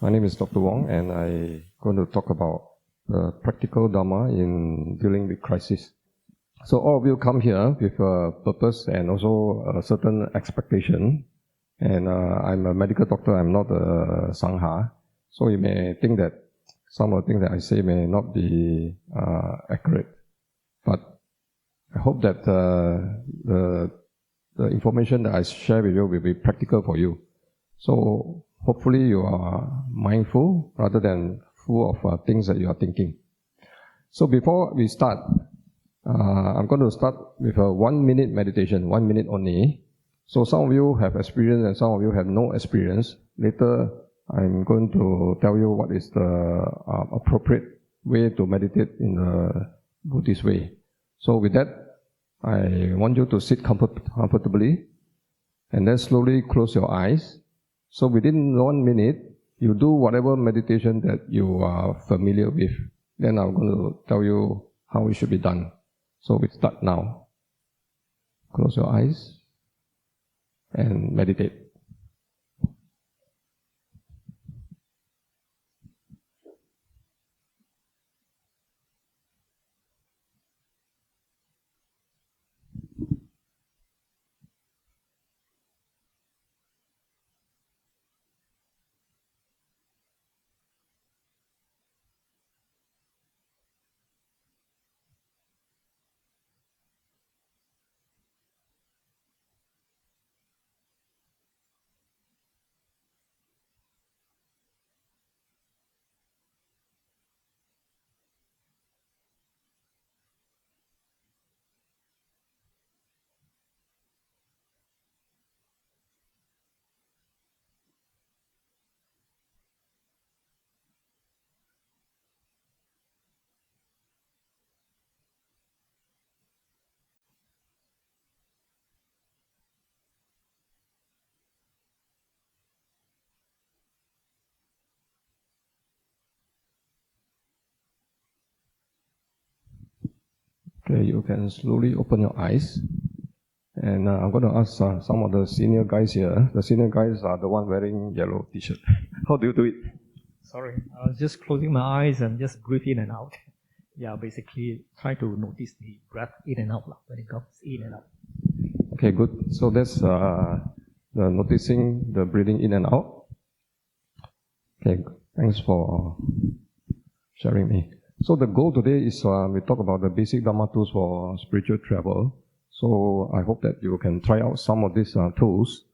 My name is Dr. Wong, and I'm going to talk about the practical Dhamma in dealing with crisis. So all of you come here with a purpose and also a certain expectation. And I'm a medical doctor, I'm not a Sangha. So you may think that some of the things that I say may not be accurate. But I hope that the information that I share with you will be practical for you. So hopefully you are mindful rather than full of things that you are thinking. So before we start, I'm going to start with a 1 minute meditation, 1 minute only. So some of you have experience and some of you have no experience. Later, I'm going to tell you what is the appropriate way to meditate in the Buddhist way. So with that, I want you to sit comfortably and then slowly close your eyes. So within 1 minute, you do whatever meditation that you are familiar with. Then I'm going to tell you how it should be done. So we start now. Close your eyes and meditate. Okay, you can slowly open your eyes. And I'm going to ask some of the senior guys here. The senior guys are the one wearing yellow t-shirt. How do you do it? Sorry, I was just closing my eyes and just breathe in and out. Yeah, basically try to notice the breath in and out when it comes in and out. Okay, good. So that's the noticing the breathing in and out. Okay, thanks for sharing me. So the goal today is we talk about the basic Dhamma tools for spiritual travel. So I hope that you can try out some of these tools.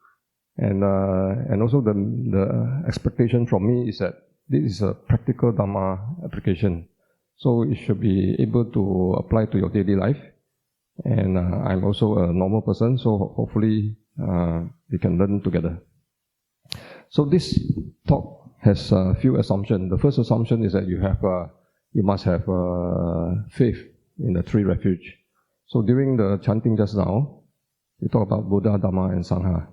And also the expectation from me is that this is a practical Dhamma application. So it should be able to apply to your daily life. And I'm also a normal person, so hopefully we can learn together. So this talk has a few assumptions. The first assumption is that you must have faith in the three refuge. So during the chanting just now, we talk about Buddha, Dhamma, and Sangha.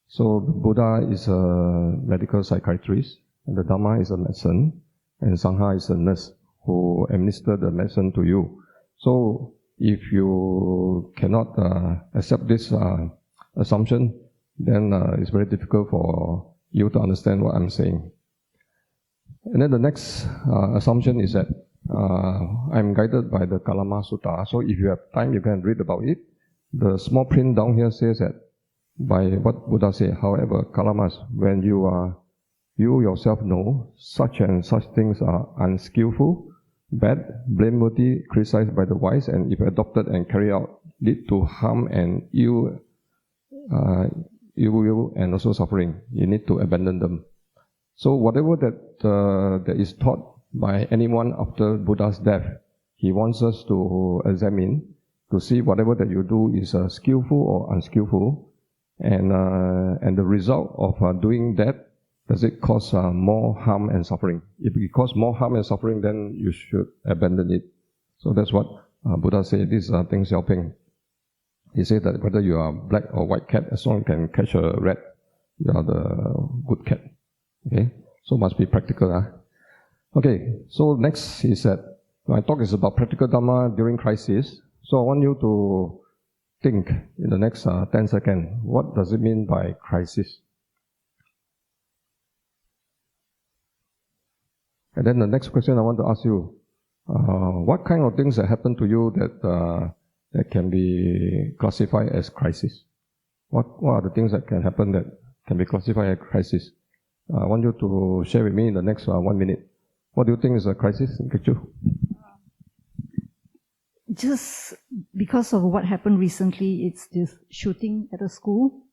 So the Buddha is a medical psychiatrist, and the Dhamma is a medicine, and Sangha is a nurse who administers the medicine to you. So if you cannot accept this assumption, then it's very difficult for you to understand what I'm saying. And then the next assumption is that I'm guided by the Kalama Sutta. So if you have time, you can read about it. The small print down here says that by what Buddha said, however, Kalamas, when you yourself know such and such things are unskillful, bad, blameworthy, criticized by the wise, and if adopted and carried out, lead to harm and ill will and also suffering. You need to abandon them. So whatever that is taught by anyone after Buddha's death, he wants us to examine, to see whatever that you do is skillful or unskillful, and the result of doing that, does it cause more harm and suffering? If it causes more harm and suffering, then you should abandon it. So that's what Buddha said. These are things helping. He said that whether you are black or white cat, as long as you can catch a rat, you are the good cat. Okay, so must be practical. Okay, so next is that my talk is about practical Dhamma during crisis. So I want you to think in the next 10 seconds, what does it mean by crisis? And then the next question I want to ask you, what kind of things that happen to you that can be classified as crisis? What are the things that can happen that can be classified as crisis? I want you to share with me in the next 1 minute. What do you think is a crisis, Kichu? Just because of what happened recently, it's this shooting at a school.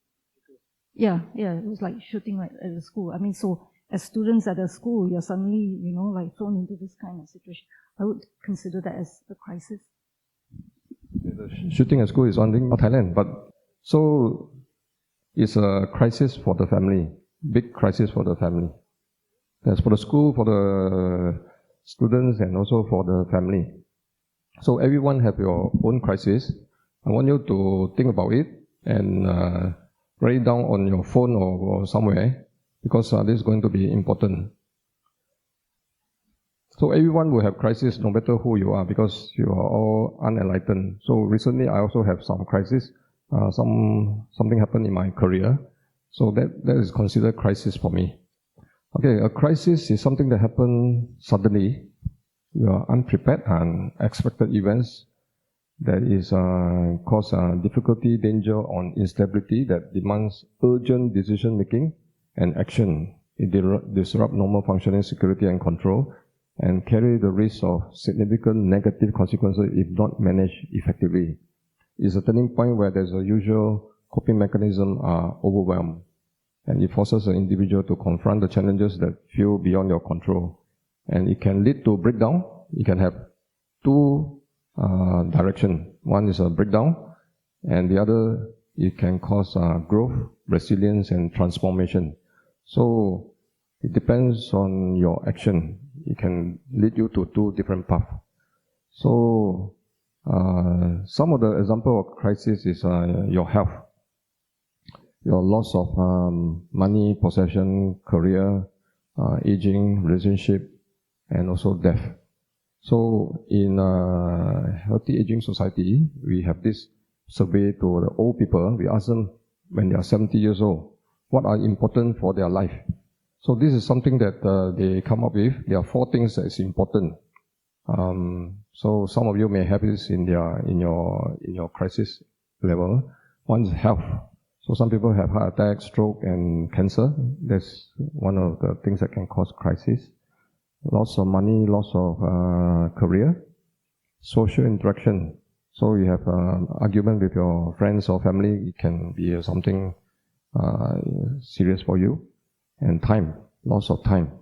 Yeah, it was like shooting right at the school. I mean, so as students at a school, you're suddenly, like thrown into this kind of situation. I would consider that as a crisis. The shooting at school is one thing, not Thailand, but so it's a crisis for the family, big crisis for the family. That's for the school, for the students, and also for the family. So everyone have your own crisis. I want you to think about it and write it down on your phone or somewhere, because this is going to be important. So everyone will have crisis no matter who you are, because you are all unenlightened. So recently I also have some crisis. Something happened in my career. So that is considered crisis for me. Okay, a crisis is something that happened suddenly. You are unprepared and unexpected events that is cause difficulty, danger, or instability that demands urgent decision making and action. It disrupt normal functioning, security, and control, and carry the risk of significant negative consequences if not managed effectively. It's a turning point where there's a usual coping mechanism are overwhelmed, and it forces an individual to confront the challenges that feel beyond your control. And it can lead to breakdown. It can have two directions. One is a breakdown, and the other, it can cause growth, resilience, and transformation. So it depends on your action. It can lead you to two different paths. So some of the example of crisis is your health, your loss of money, possession, career, aging, relationship, and also death. So in a healthy aging society, we have this survey to the old people. We ask them when they are 70 years old, what are important for their life. So this is something that they come up with. There are 4 things that is important. So some of you may have this in your crisis level. One is health. So some people have heart attack, stroke, and cancer. That's one of the things that can cause crisis. Loss of money, loss of career, social interaction. So you have argument with your friends or family. It can be something serious for you. And time, loss of time.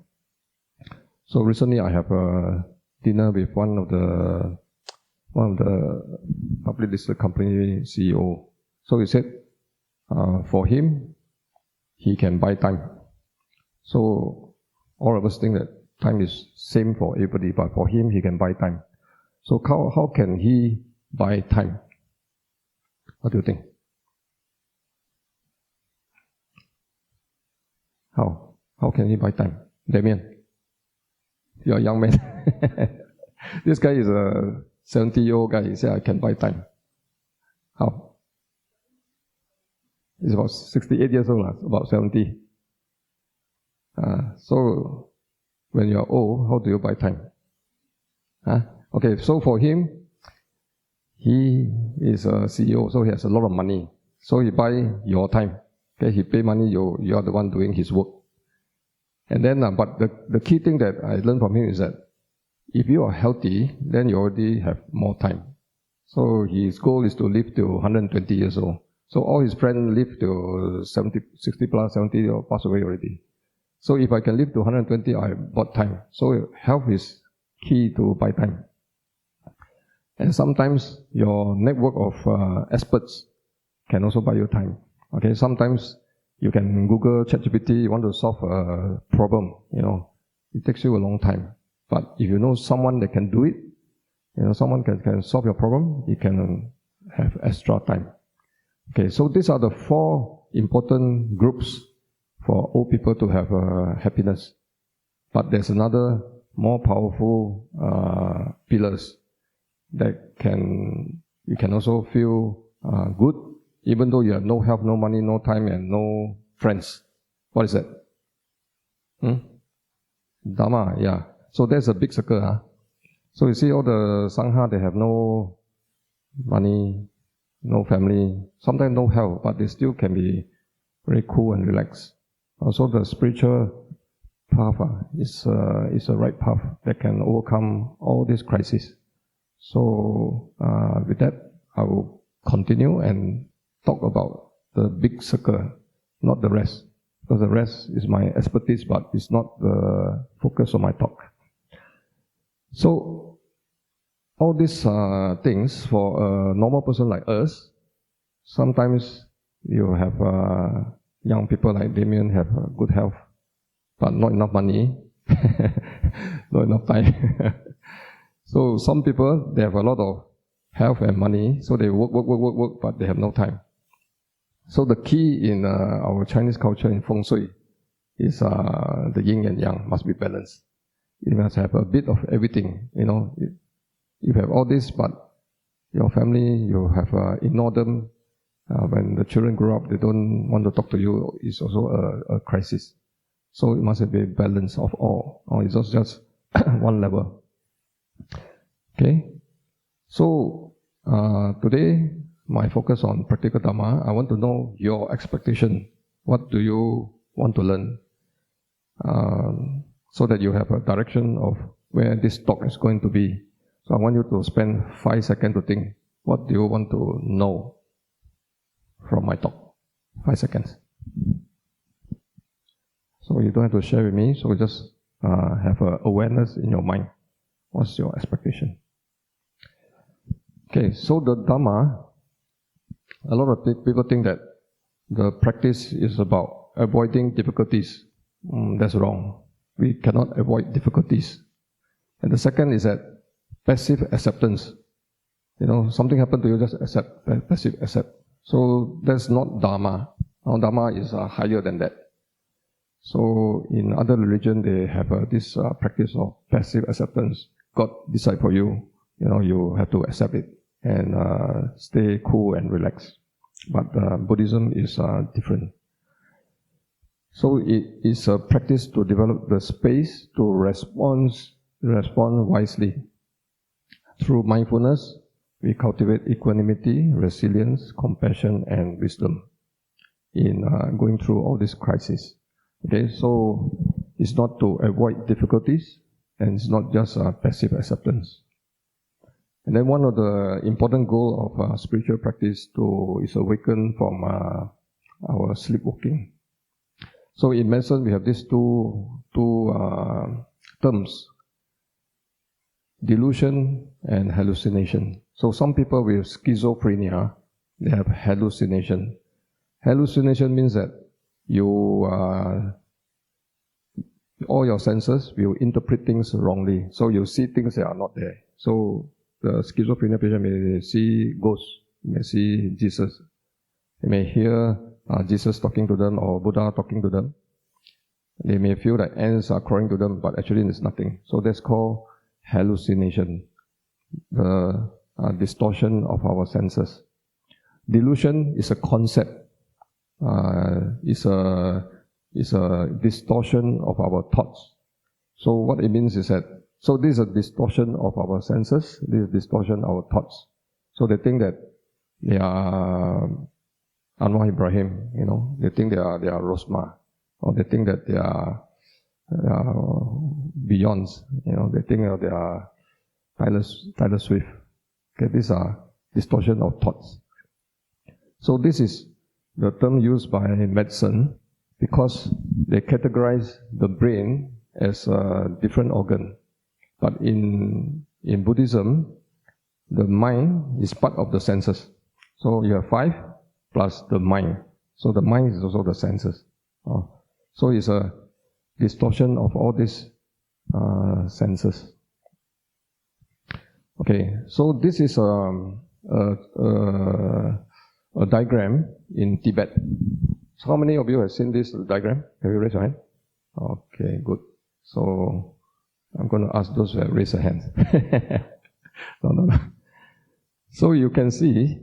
So recently I have a dinner with one of the public listed company CEO. So he said, for him, he can buy time. So all of us think that time is same for everybody, but for him, he can buy time. So how can he buy time? What do you think? How can he buy time? Damien, you're a young man. This guy is a 70-year-old guy. He said, I can buy time. How? He's about 68 years old, about 70. So when you're old, how do you buy time? Okay, so for him, he is a CEO, so he has a lot of money. So he buy your time. Okay, he pay money, you are the one doing his work. And then, but the key thing that I learned from him is that if you are healthy, then you already have more time. So his goal is to live till 120 years old. So all his friends live till 70, 60 plus, 70 or pass away already. So if I can live to 120, I bought time. So health is key to buy time. And sometimes your network of experts can also buy you time. Okay, sometimes you can Google ChatGPT, you want to solve a problem, it takes you a long time. But if you know someone that can do it, someone can solve your problem, you can have extra time. Okay, so these are the 4 important groups for old people to have happiness. But there's another more powerful pillars that you can also feel good, even though you have no health, no money, no time, and no friends. What is that? Dhamma, yeah. So there's a big circle. So you see all the Sangha, they have no money, no family, sometimes no health, but they still can be very cool and relaxed. Also the spiritual path is a right path that can overcome all these crises. So with that, I will continue and talk about the big circle, not the rest. Because the rest is my expertise, but it's not the focus of my talk. So all these things for a normal person like us, sometimes you have young people like Damien have good health, but not enough money, not enough time. So some people, they have a lot of health and money, so they work, but they have no time. So the key in our Chinese culture in Feng Shui is the yin and yang must be balanced. You must have a bit of everything, you know. You have all this, but your family, you have ignored them. When the children grow up, they don't want to talk to you. It's also a crisis. So it must be a balance of all. Or it's just one level. Okay. So today, my focus on practical Dhamma, I want to know your expectation. What do you want to learn? So that you have a direction of where this talk is going to be. So I want you to spend 5 seconds to think, what do you want to know from my talk? 5 seconds. So you don't have to share with me, so just have awareness in your mind. What's your expectation? Okay, so the Dhamma, a lot of people think that the practice is about avoiding difficulties. That's wrong. We cannot avoid difficulties. And the second is that passive acceptance. You know, something happened to you, just accept, passive accept. So that's not Dhamma. Our Dhamma is higher than that. So in other religion, they have this practice of passive acceptance. God decide for you. You know, you have to accept it and stay cool and relaxed. But Buddhism is different. So it is a practice to develop the space to respond wisely. Through mindfulness, we cultivate equanimity, resilience, compassion, and wisdom in going through all these crises. Okay, so it's not to avoid difficulties, and it's not just passive acceptance. And then one of the important goals of spiritual practice is awaken from our sleepwalking. So in medicine, we have these two terms: delusion and hallucination. So some people with schizophrenia, they have hallucination. Hallucination means that all your senses will interpret things wrongly. So you see things that are not there. So the schizophrenia patient may see ghosts, may see Jesus. They may hear Jesus talking to them or Buddha talking to them. They may feel that ants are crawling to them, but actually there's nothing. So that's called hallucination, the distortion of our senses. Delusion is a concept. It's a distortion of our thoughts. So what it means is that, so this is a distortion of our senses, this is distortion of our thoughts. So they think that they are Anwar Ibrahim, you know, they think they are Rosma, or they think that they are Beyonce, you know, they think they are Taylor Swift. Okay, these are distortion of thoughts. So this is the term used by medicine because they categorize the brain as a different organ. But in Buddhism, the mind is part of the senses. So you have 5 plus the mind. So the mind is also the senses. So it's a distortion of all these senses. Okay, so this is a diagram in Tibet. So how many of you have seen this diagram? Have you raised your hand? Okay, good. So I'm going to ask those who have raised their hands. No. So you can see,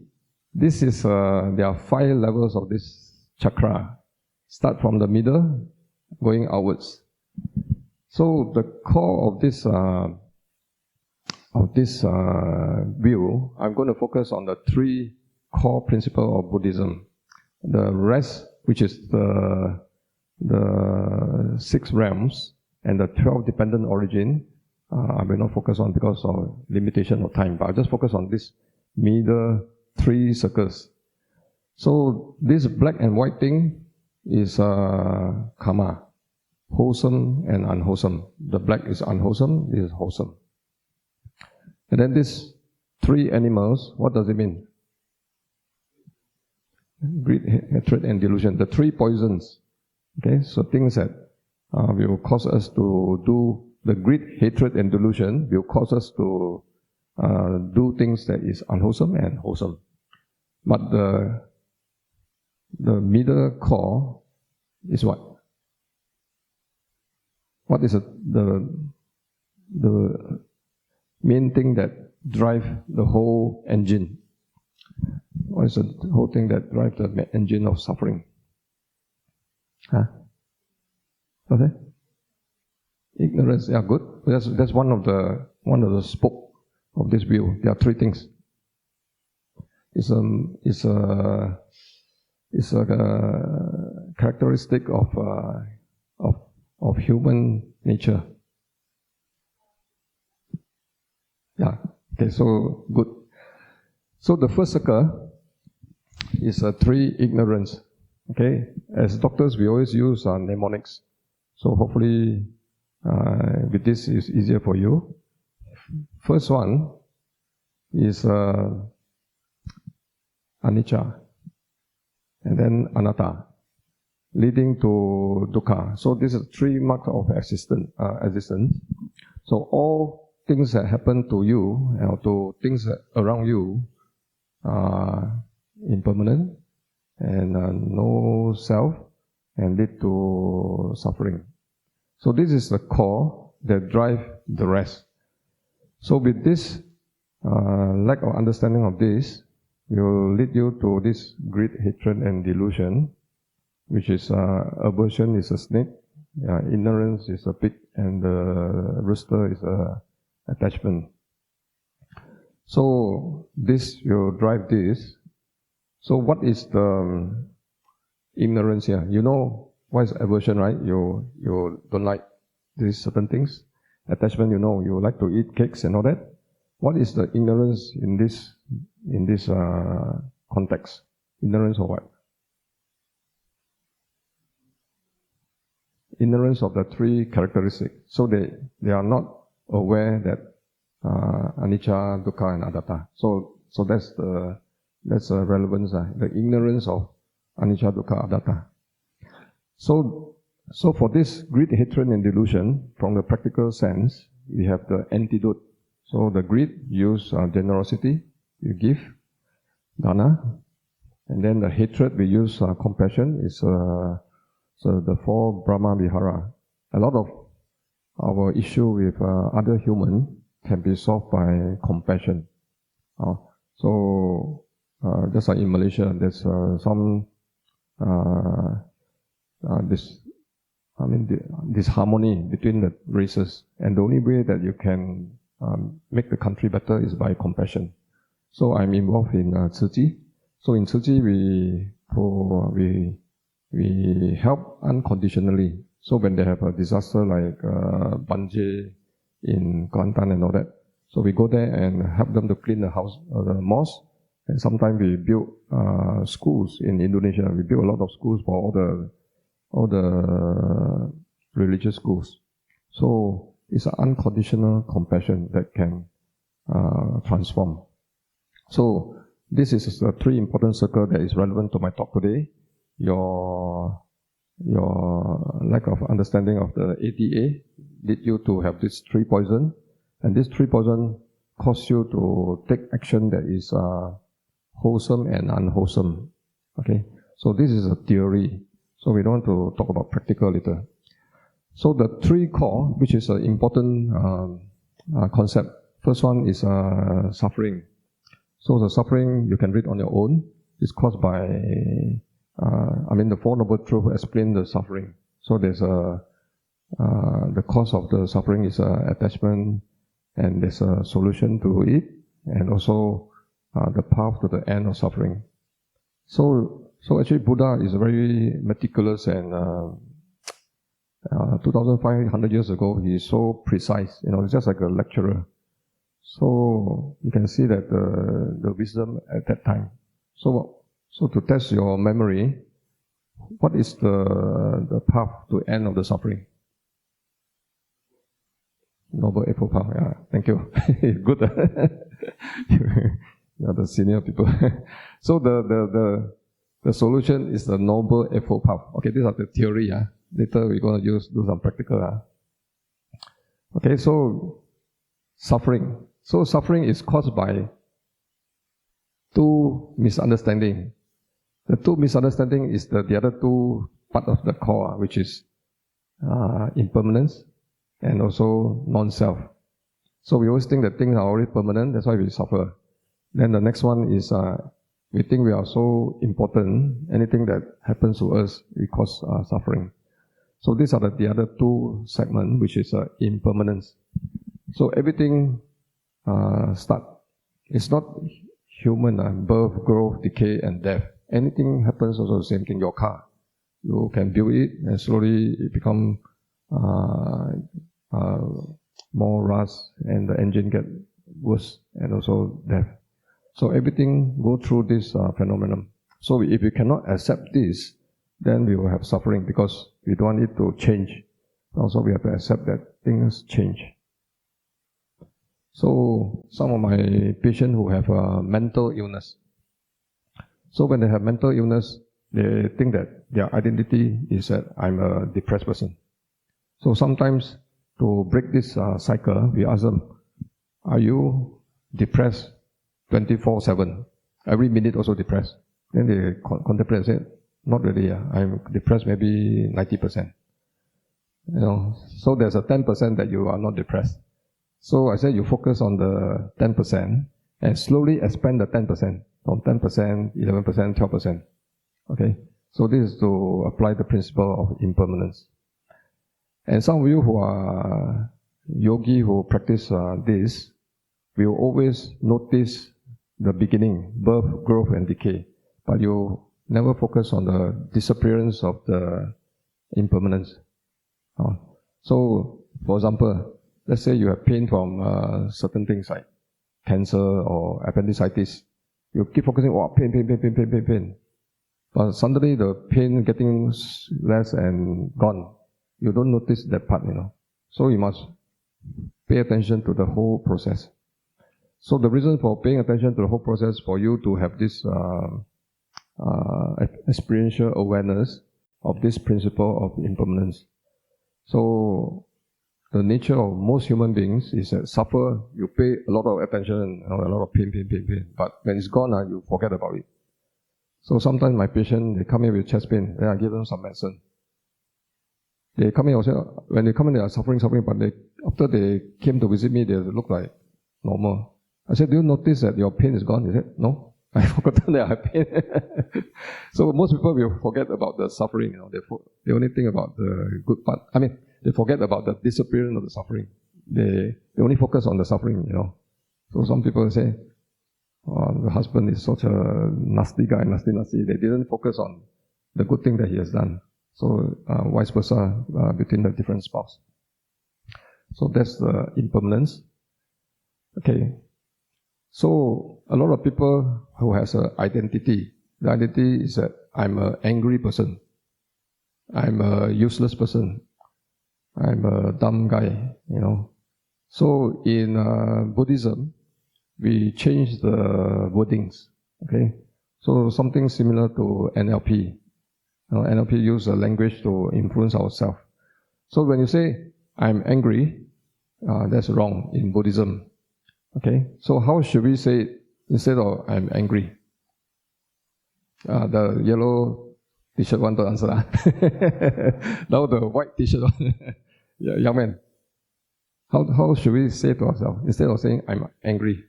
this is there are 5 levels of this chakra. Start from the middle, going outwards. So the core of this view, I'm going to focus on the three core principles of Buddhism. The rest, which is the 6 realms and the 12 dependent origin, I will not focus on because of limitation of time, but I'll just focus on this middle 3 circles. So this black and white thing is karma, wholesome and unwholesome. The black is unwholesome, this is wholesome. And then these 3 animals, what does it mean? Greed, hatred, and delusion. The 3 poisons. Okay, so things that will cause us to do the greed, hatred, and delusion will cause us to do things that is unwholesome and wholesome. But the middle core is what? What is the main thing that drives the whole engine? What is the whole thing that drives the engine of suffering? Huh? Okay. Ignorance. Yeah, good. That's one of the spoke of this view. There are 3 things. It's a characteristic of human nature. Yeah. Okay. So good. So the first circle is 3 ignorance. Okay. As doctors, we always use mnemonics. So hopefully, with this is easier for you. First one is anicca, and then anatta, leading to dukkha. So this is 3 marks of existence. So all things that happen to you or to things around you are impermanent and no self and lead to suffering. So this is the core that drives the rest. So with this lack of understanding of this, will lead you to this greed, hatred, and delusion, which is aversion is a snake, ignorance is a pig, and the rooster is attachment. So this will drive this. So what is the ignorance here? You know what is aversion, right? You don't like these certain things. Attachment, you know, you like to eat cakes and all that. What is the ignorance in this context? Ignorance of what? Ignorance of the 3 characteristics. So they are not aware that anicca, dukkha, and anatta. So that's the relevance. The ignorance of anicca, dukkha, anatta. So for this greed, hatred, and delusion, from the practical sense, we have the antidote. So the greed, use generosity, you give, dana. And then the hatred, we use compassion, is so the 4 Brahma Vihara. A lot of our issue with other human can be solved by compassion. Just like in Malaysia, there's some this harmony between the races, and the only way that you can make the country better is by compassion. So I'm involved in Tzu Chi. So in Tzu Chi, we help unconditionally. So when they have a disaster like Banjir in Kelantan and all that, so we go there and help them to clean the house, the mosque. And sometimes we build schools in Indonesia. We build a lot of schools for all the religious schools. So it's an unconditional compassion that can transform. So this is the 3 important circles that is relevant to my talk today. Your lack of understanding of the ATA lead you to have this 3 poison, and this 3 poison cause you to take action that is wholesome and unwholesome. Okay, so this is a theory. So we don't want to talk about practical later. So the 3 core, which is an important concept. First one is suffering. So the suffering you can read on your own. It's caused by, the Four Noble Truths explain the suffering. So there's the cause of the suffering is attachment, and there's a solution to it, and also the path to the end of suffering. So actually Buddha is very meticulous, and 2,500 years ago he is so precise, it's just like a lecturer. So you can see that the wisdom at that time. So to test your memory, what is the path to end of the suffering? Noble Eightfold Path. Yeah, thank you. Good. You are the senior people. So the solution is the Noble Eightfold Path. Okay, these are the theory. Later we're going to do some practical. Okay, so suffering. So suffering is caused by two misunderstandings. The two misunderstandings is the other two part of the core, which is impermanence and also non-self. So we always think that things are already permanent, that's why we suffer. Then the next one is we think we are so important, anything that happens to us will cause suffering. So these are the other two segments, which is impermanence. So everything it's not human, birth, growth, decay, and death. Anything happens also the same thing. Your car, you can build it and slowly it become more rust, and the engine get worse, and also death. So everything go through this phenomenon. So if we cannot accept this, then we will have suffering, because we don't want it to change. Also we have to accept that things change. So some of my patients who have mental illness. So when they have mental illness, they think that their identity is that I'm a depressed person. So sometimes to break this cycle, we ask them, are you depressed 24/7? Every minute also depressed? Then they contemplate and say, not really. I'm depressed maybe 90%. So there's a 10% that you are not depressed. So I said you focus on the 10% and slowly expand the 10% from 10%, 11%, 12%. Okay? So this is to apply the principle of impermanence. And some of you who are yogi who practice this will always notice the beginning, birth, growth, and decay. But you never focus on the disappearance of the impermanence. So, for example, let's say you have pain from certain things like cancer or appendicitis. You keep focusing, pain. But suddenly the pain getting less and gone. You don't notice that part, So you must pay attention to the whole process. So the reason for paying attention to the whole process, for you to have this experiential awareness of this principle of impermanence. So the nature of most human beings is that suffer, you pay a lot of attention, a lot of pain. But when it's gone, you forget about it. So sometimes my patient, they come in with chest pain, then I give them some medicine. They come in, when they come in, they are suffering, but after they came to visit me, they look like normal. I said, do you notice that your pain is gone? They said, no, I forgot that I have pain. So most people will forget about the suffering, they only think about the good part. They forget about the disappearance of the suffering. They only focus on the suffering, So some people say, the husband is such a nasty guy, nasty. They didn't focus on the good thing that he has done. So vice versa between the different spouses. So that's the impermanence. Okay. So a lot of people who has an identity. The identity is that I'm an angry person. I'm a useless person. I'm a dumb guy, So in Buddhism, we change the wordings. Okay. So something similar to NLP. NLP use language to influence ourselves. So when you say, I'm angry, that's wrong in Buddhism. Okay? So how should we say it instead of I'm angry? The yellow t-shirt want to answer. Now the white t-shirt one. Yeah, young man. How should we say to ourselves instead of saying I'm angry?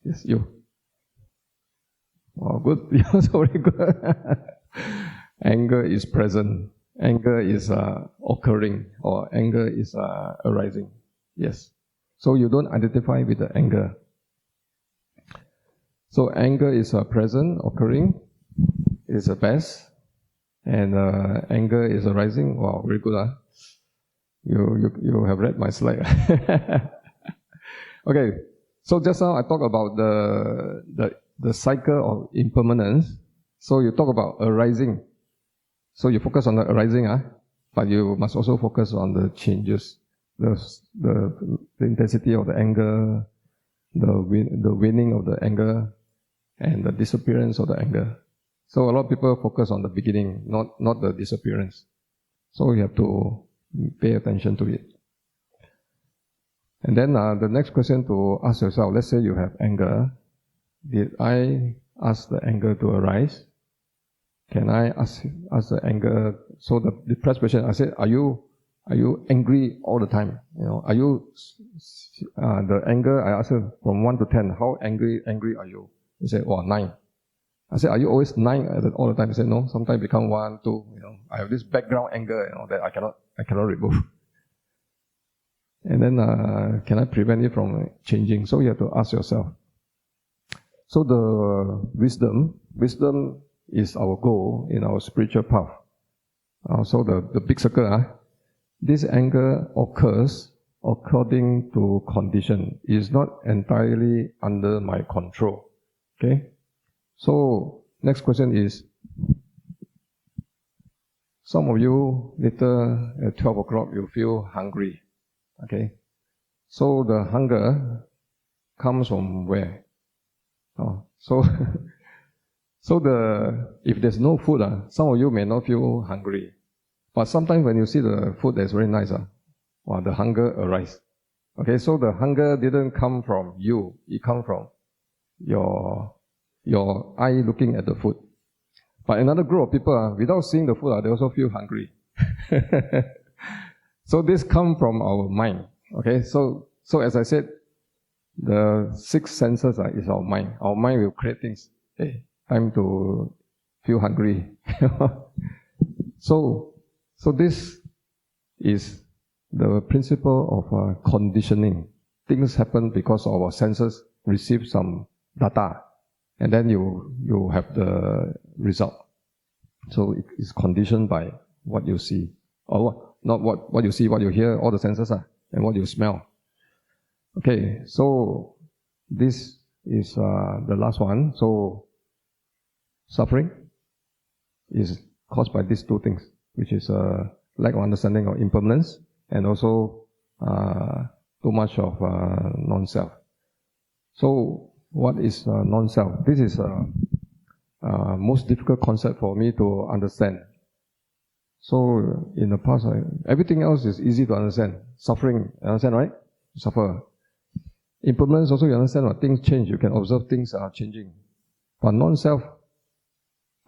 Yes, you. Oh, good. You're so very good. Anger is present. anger is occurring or anger is arising. Yes. So you don't identify with the anger. So anger is present, occurring, is the best, and anger is arising. Wow, very good, huh? You have read my slide. Okay, so just now I talked about the cycle of impermanence. So you talk about arising. So you focus on the arising, but you must also focus on the changes, the intensity of the anger, the waning of the anger, and the disappearance of the anger. So a lot of people focus on the beginning, not the disappearance. So you have to pay attention to it. And then the next question to ask yourself, let's say you have anger. Did I ask the anger to arise? Can I ask the anger? So the first question, I said, are you angry all the time? Are you the anger? I asked her from 1 to 10. How angry are you? He said, 9. I said, are you always 9 all the time? He said, no. Sometimes become 1, 2. I have this background anger, that I cannot remove. And then, can I prevent it from changing? So you have to ask yourself. So the wisdom is our goal in our spiritual path. So the big circle, this anger occurs according to condition. It is not entirely under my control. Okay? So, next question is, some of you later at 12 o'clock you feel hungry. Okay? So the hunger comes from where? So if there's no food, some of you may not feel hungry. But sometimes when you see the food that's very nice, the hunger arises. Okay, so the hunger didn't come from you. It comes from your eye looking at the food. But another group of people, without seeing the food, they also feel hungry. So this comes from our mind. Okay, so as I said, the 6 senses is our mind. Our mind will create things. Hey, time to feel hungry. So this is the principle of conditioning. Things happen because our senses receive some data, and then you have the result. So it is conditioned by what you see, or not what you see, what you hear, all the senses and what you smell. Okay, so this is the last one. So suffering is caused by these 2 things, which is lack of understanding of impermanence and also too much of non-self. So what is non-self? This is most difficult concept for me to understand. So in the past, everything else is easy to understand. Suffering, understand, right? Suffer. Impermanence also, you understand, things change. You can observe things are changing. But non-self,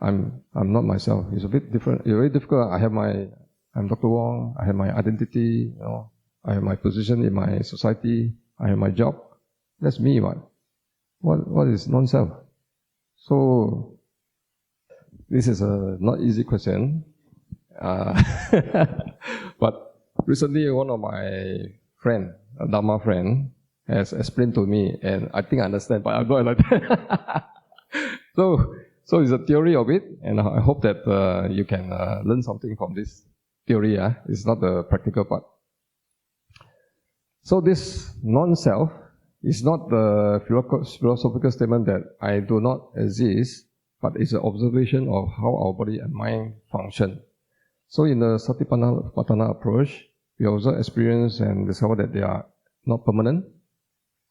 I'm not myself. It's a bit different. It's very difficult. I'm Dr. Wong. I have my identity. I have my position in my society. I have my job. That's me. What is non-self? So this is a not easy question. But recently, one of my friend, a Dhamma friend, has explained to me, and I think I understand, but I'm not like that. So it's a theory of it, and I hope that you can learn something from this theory. It's not the practical part. So this non-self is not the philosophical statement that I do not exist, but it's an observation of how our body and mind function. So in the Satipaṭṭhāna approach, we observe experience and discover that they are not permanent,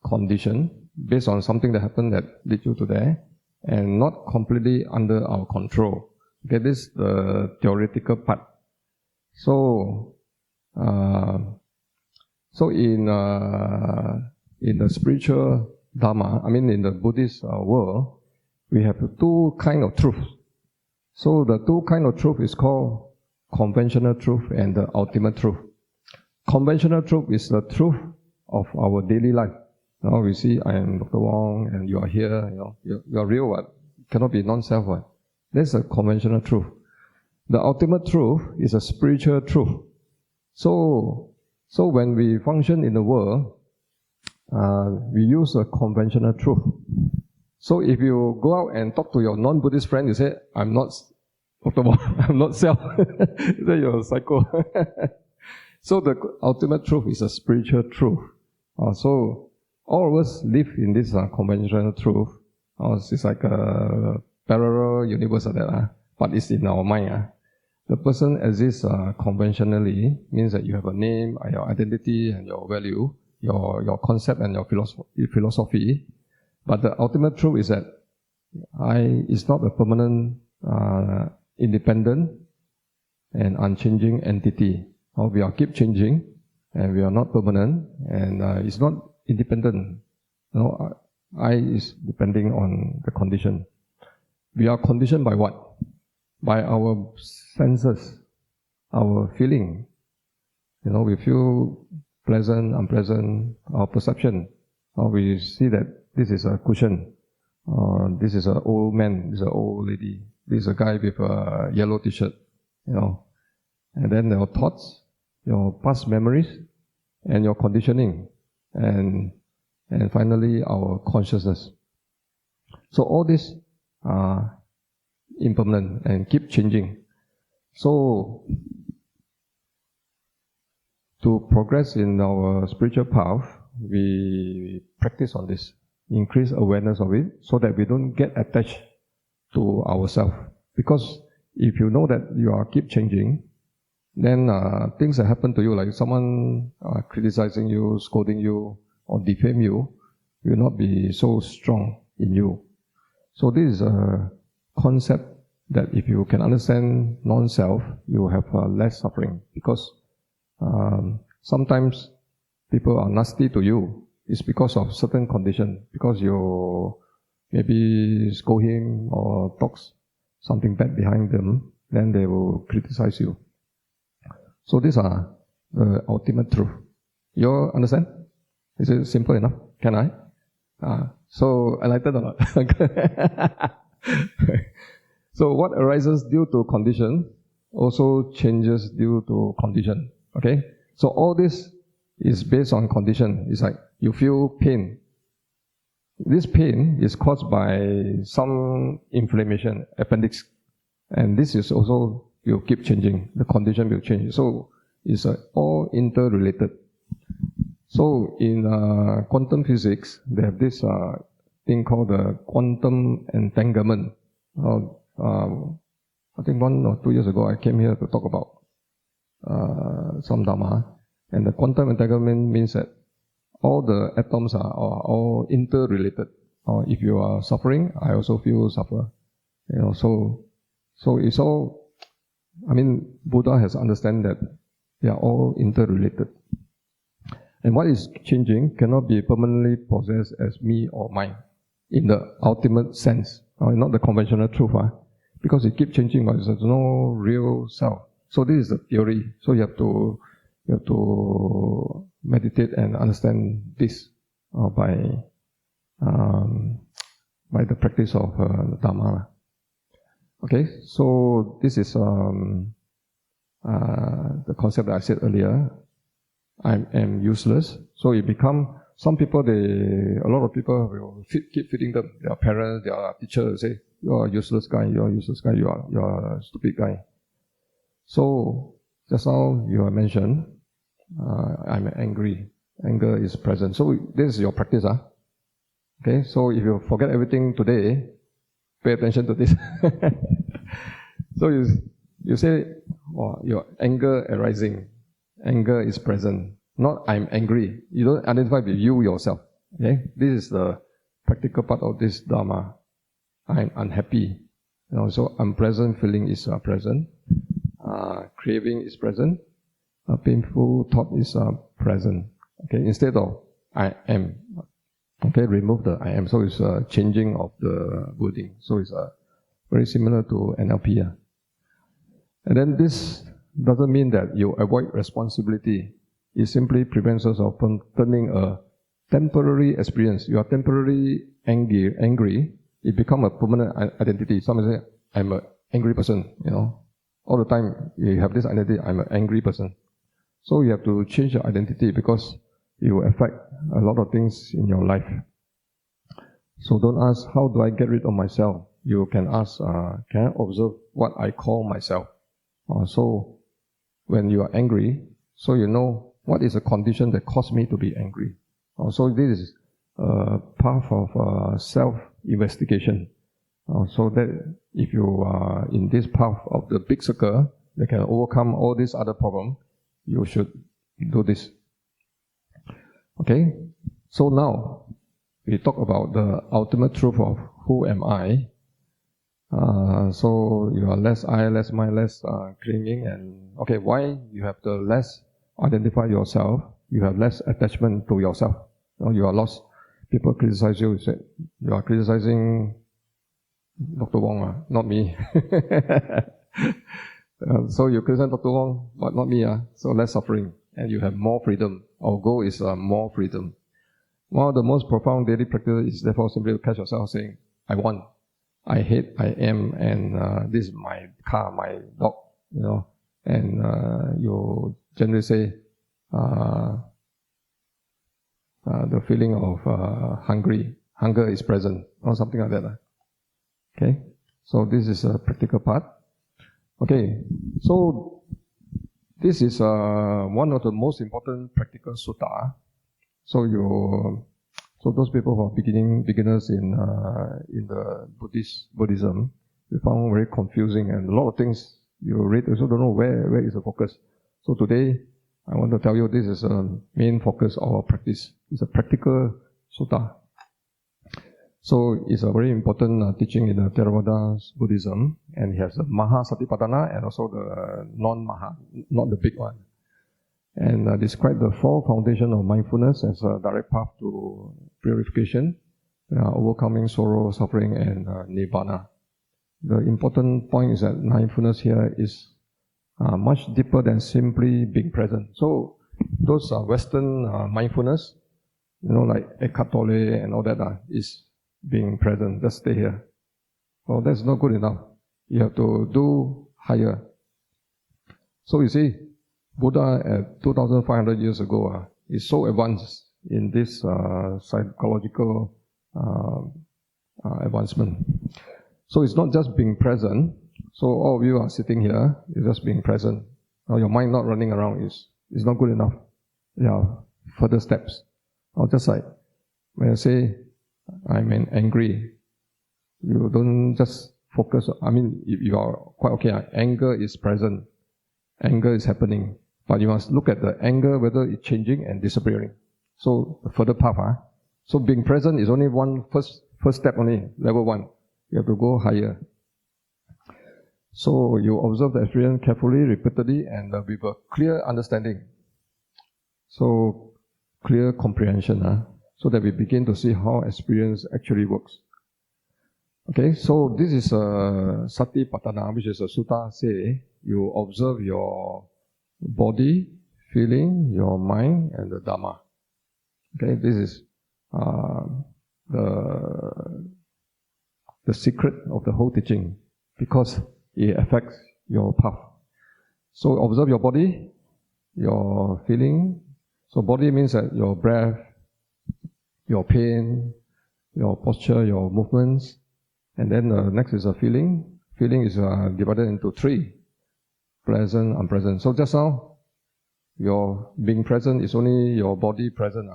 conditioned, based on something that happened that led you to there, and not completely under our control. Okay, this is the theoretical part. So in the spiritual Dhamma, in the Buddhist world, we have 2 kinds of truth. So the 2 kinds of truth is called conventional truth and the ultimate truth. Conventional truth is the truth of our daily life. Now we see I am Dr. Wong and you are here, you are real, cannot be non-self. That's a conventional truth. the ultimate truth is a spiritual truth. So when we function in the world, we use a conventional truth. So if you go out and talk to your non-Buddhist friend, you say, I'm not I'm not self. You say you're a psycho. So the ultimate truth is a spiritual truth. So all of us live in this conventional truth. It's like a parallel universe of that, but it's in our mind. The person exists conventionally, means that you have a name, your identity and your value, your concept and your philosophy. But the ultimate truth is that I is not a permanent, independent and unchanging entity. We are keep changing, and we are not permanent, and it's not independent. I is depending on the condition. We are conditioned by what? By our senses, our feeling. We feel pleasant, unpleasant, our perception. We see that this is a cushion. This is an old man, this is an old lady. This is a guy with a yellow t-shirt. And then your thoughts, your past memories, and your conditioning, and finally our consciousness. So all this are impermanent and keep changing. So to progress in our spiritual path, we practice on this, increase awareness of it, so that we don't get attached to ourselves. Because if you know that you are keep changing, then things that happen to you, like someone criticizing you, scolding you, or defame you, will not be so strong in you. So this is a concept that if you can understand non-self, you have less suffering. Because sometimes people are nasty to you. It's because of certain condition. Because you maybe scold him or talks something bad behind them, then they will criticize you. So these are the ultimate truth. You understand? Is it simple enough? Can I? So enlightened or not? So what arises due to condition also changes due to condition. Okay? So all this is based on condition. It's like you feel pain. This pain is caused by some inflammation, appendix. And this is also will keep changing. The condition will change. So it's all interrelated. So in quantum physics, they have this thing called the quantum entanglement. I think 1 or 2 years ago, I came here to talk about some Dhamma. And the quantum entanglement means that all the atoms are all interrelated. If you are suffering, I also feel suffer. So it's all, Buddha has understand that they are all interrelated. And what is changing cannot be permanently possessed as me or mine in the ultimate sense, not the conventional truth. Because it keeps changing, but there's no real self. So this is the theory. So you have to meditate and understand this by the practice of Dhamma. Okay, so this is the concept that I said earlier. I am useless. So it become, a lot of people will keep feeding them. Their parents, their teachers say, you're a useless guy, you're a useless guy, you're a stupid guy. So, just now you have mentioned, I'm angry. Anger is present. So this is your practice. Okay, so if you forget everything today, pay attention to this. So you say, your anger arising. Anger is present. Not I'm angry. You don't identify with you yourself. Okay? This is the practical part of this Dhamma. I'm unhappy. So unpleasant feeling is present. Craving is present. A painful thought is present. Okay? Instead of I am. Okay? Remove the I am. So it's a changing of the wording. So it's very similar to NLP. And then this doesn't mean that you avoid responsibility. It simply prevents us from turning a temporary experience. You are temporarily angry. It becomes a permanent identity. Someone say, I'm an angry person, all the time you have this identity, I'm an angry person. So you have to change your identity because it will affect a lot of things in your life. So don't ask, how do I get rid of myself? You can ask, can I observe what I call myself? So when you are angry, so you know what is the condition that caused me to be angry. So this is a path of self-investigation. So that if you are in this path of the big circle that can overcome all these other problems, you should do this. Okay? So now, we talk about the ultimate truth of who am I. So you are less I, less mind, less clinging. And okay, why you have the less identify yourself? You have less attachment to yourself. You are lost. People criticize you. Say, you are criticizing Dr. Wong, not me. So you criticize Dr. Wong, but not me. So less suffering. And you have more freedom. Our goal is more freedom. One of the most profound daily practices is therefore simply to catch yourself saying, I want, I hate, I am, and this is my car, my dog, and you generally say the feeling of hunger is present, or something like that. Okay, so this is a practical part. Okay, so this is one of the most important practical sutta. So those people who are beginners in the Buddhism, you found very confusing, and a lot of things you read also don't know where is the focus. So today I want to tell you this is a main focus of our practice. It's a practical sutta. So it's a very important teaching in the Theravada Buddhism, and it has the Maha Satipaṭṭhāna and also the non-Maha, not the big one. And describe the four foundations of mindfulness as a direct path to purification, overcoming sorrow, suffering, and nibbana. The important point is that mindfulness here is much deeper than simply being present. So those Western mindfulness, like Eckhart Tolle and all that, is being present, just stay here. Well, that's not good enough. You have to do higher. So you see, Buddha at 2,500 years ago is so advanced in this psychological advancement. So it's not just being present. So all of you are sitting here, you're just being present. Now your mind not running around is not good enough. Further steps. Or just like when I say I'm angry, you don't just focus. If you are quite okay, anger is present, anger is happening, but you must look at the anger whether it's changing and disappearing. So the further path. So being present is only one first step only, level 1. You have to go higher. So you observe the experience carefully, repeatedly, and with a clear understanding. So clear comprehension, so that we begin to see how experience actually works. Okay, so this is a Satipaṭṭhāna, which is a sutta say you observe your body, feeling, your mind, and the Dhamma. Okay, this is the secret of the whole teaching, because it affects your path. So observe your body, your feeling. So body means that your breath, your pain, your posture, your movements. And then next is a feeling. Feeling is divided into 3. Pleasant, unpleasant. So just now, your being present is only your body present.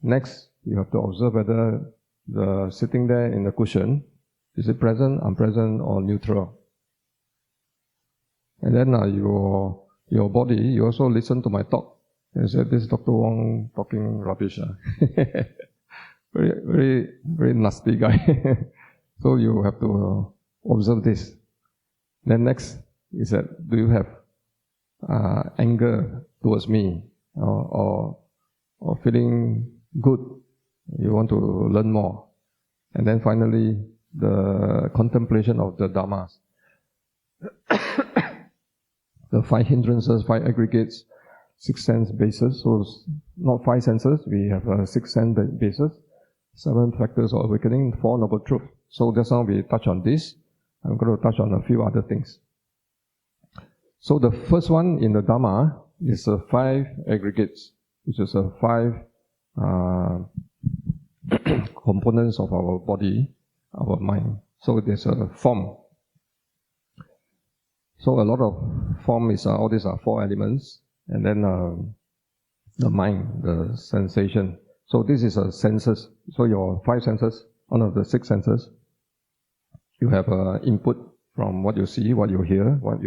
Next, you have to observe whether the sitting there in the cushion, is it present, unpleasant, or neutral? And then your body, you also listen to my talk. And say, this is Dr. Wong talking rubbish. Very, very, very nasty guy. So you have to observe this. Then next is that, do you have anger towards me, or feeling good? You want to learn more. And then finally, the contemplation of the Dhammas. The 5 hindrances, 5 aggregates, 6 sense bases. So not 5 senses, we have 6 sense bases, 7 factors of awakening, 4 noble truths. So just now we touch on this. I'm going to touch on a few other things. So the first one in the Dhamma is 5 aggregates, which is 5 components of our body, our mind. So there's a form. So a lot of form is, all these are 4 elements. And then the mind, the sensation. So this is a senses. So your 5 senses, one of the 6 senses, you have input from what you see, what you hear, what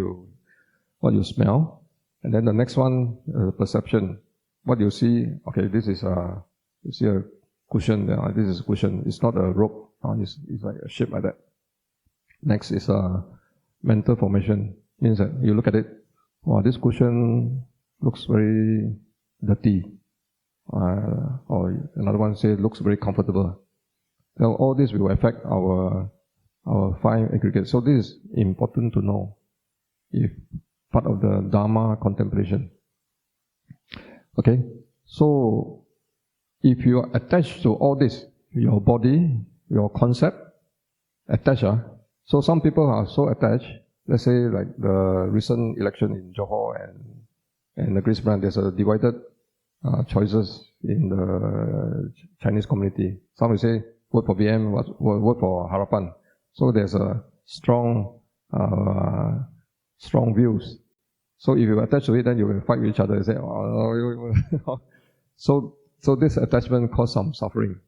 you smell. And then the next one, perception. What you see, okay, this is you see a cushion there, this is a cushion. It's not a rope, it's like a shape like that. Next is mental formation. Means that you look at it, wow, this cushion looks very dirty. Or another one says looks very comfortable. So all this will affect our 5 aggregates. So this is important to know if part of the Dhamma contemplation. Okay, so if you are attached to all this, your body, your concept, attached. So some people are so attached. Let's say like the recent election in Johor and the Brisbane, there's a divided choices in the Chinese community. Some will say vote for BM, vote for Harapan. So there's a strong views. So if you attach to it, then you will fight with each other and say, oh. So this attachment causes some suffering.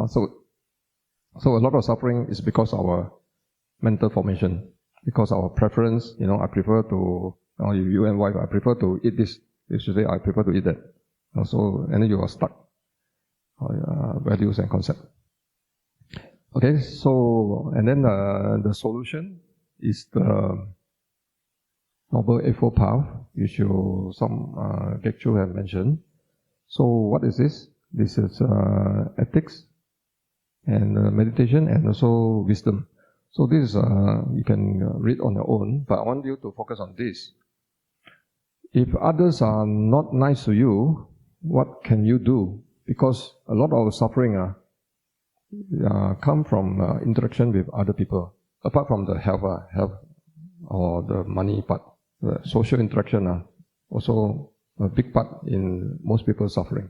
So a lot of suffering is because of our mental formation, because our preference. I prefer to, you and wife, I prefer to eat this. You should say, I prefer to eat that. And then you are stuck. Values and concept. Okay, so, and then the solution is the Noble Eightfold Path, which some Gekchu have mentioned. So what is this? This is ethics and meditation and also wisdom. So this is, you can read on your own, but I want you to focus on this. If others are not nice to you, what can you do? Because a lot of suffering come from interaction with other people. Apart from the health or the money part, the social interaction also a big part in most people's suffering.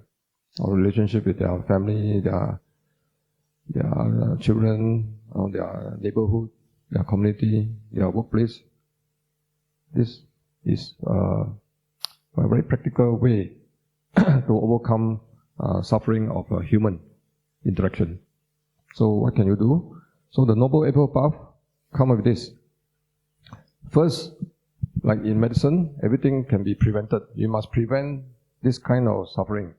Our relationship with their family, their children, their neighborhood, their community, their workplace. This is a very practical way to overcome suffering of human interaction. So what can you do? So the Noble Eightfold Path come with this. First, like in medicine, everything can be prevented. You must prevent this kind of suffering.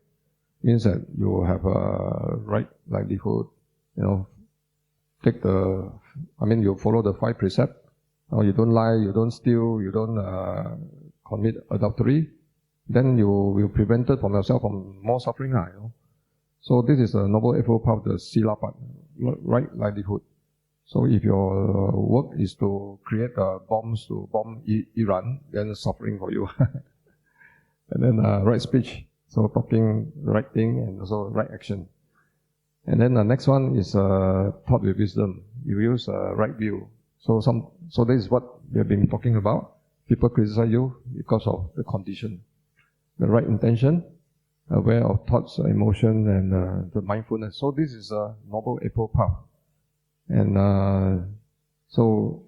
Means that you have a right livelihood, you follow the 5 precepts. You don't lie, you don't steal, you don't commit adultery. Then you will prevent it from yourself from more suffering. So this is a Noble Eightfold Path, the Sila part, right livelihood. So if your work is to create bombs to bomb Iran, then suffering for you. And then right speech, so talking the right thing and also right action. And then the next one is thought with wisdom. You use right view. So this is what we have been talking about. People criticize you because of the condition. The right intention, aware of thoughts, emotion, and the mindfulness. So this is a Noble Eightfold Path. And so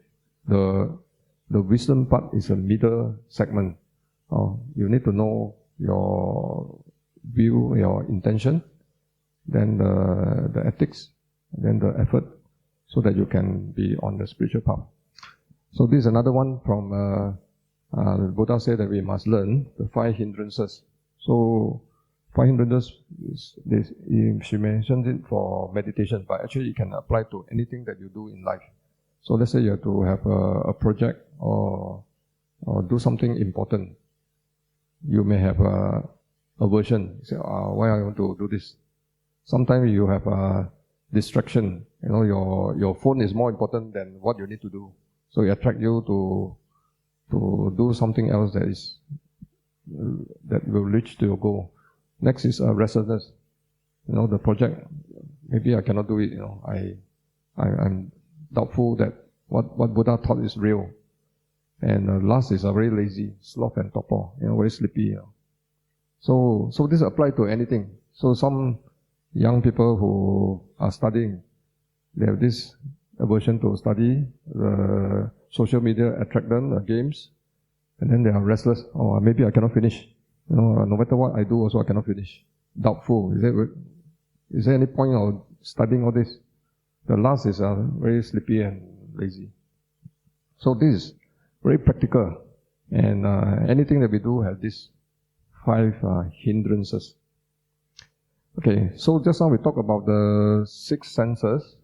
the wisdom part is a middle segment. You need to know your view, your intention, then the ethics, then the effort, so that you can be on the spiritual path. So this is another one from the Buddha said that we must learn the 5 hindrances. So 5 hindrances, she mentioned it for meditation, but actually it can apply to anything that you do in life. So let's say you have to have a project or do something important. You may have aversion. You say, why I want to do this? Sometimes you have a distraction. Your phone is more important than what you need to do. So it attracts you to do something else that will reach to your goal. Next is restlessness. The project, maybe I cannot do it. I'm doubtful that what Buddha taught is real. And last is very lazy, sloth and torpor, very sleepy. So this applies to anything. So some young people who are studying, they have this aversion to study, the social media attract them, the games, and then they are restless. Oh, maybe I cannot finish. No matter what I do, also I cannot finish. Doubtful. Is there any point of studying all this? The last is very sleepy and lazy. So this is very practical. And anything that we do has these 5 hindrances. Okay, so just now we talked about the 6 senses.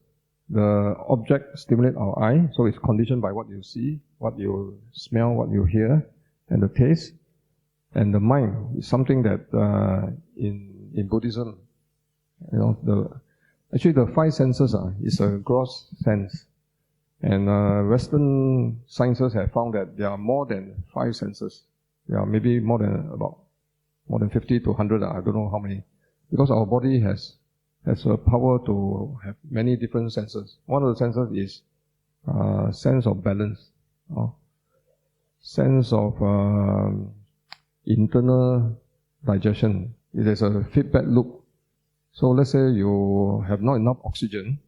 The object stimulates our eye, so it's conditioned by what you see, what you smell, what you hear, and the taste. And the mind is something that in Buddhism, actually the 5 senses is a gross sense. And Western sciences have found that there are more than 5 senses. There are maybe more than 50 to 100, I don't know how many. Because our body has a power to have many different senses. One of the senses is sense of balance, sense of internal digestion. It is a feedback loop. So let's say you have not enough oxygen,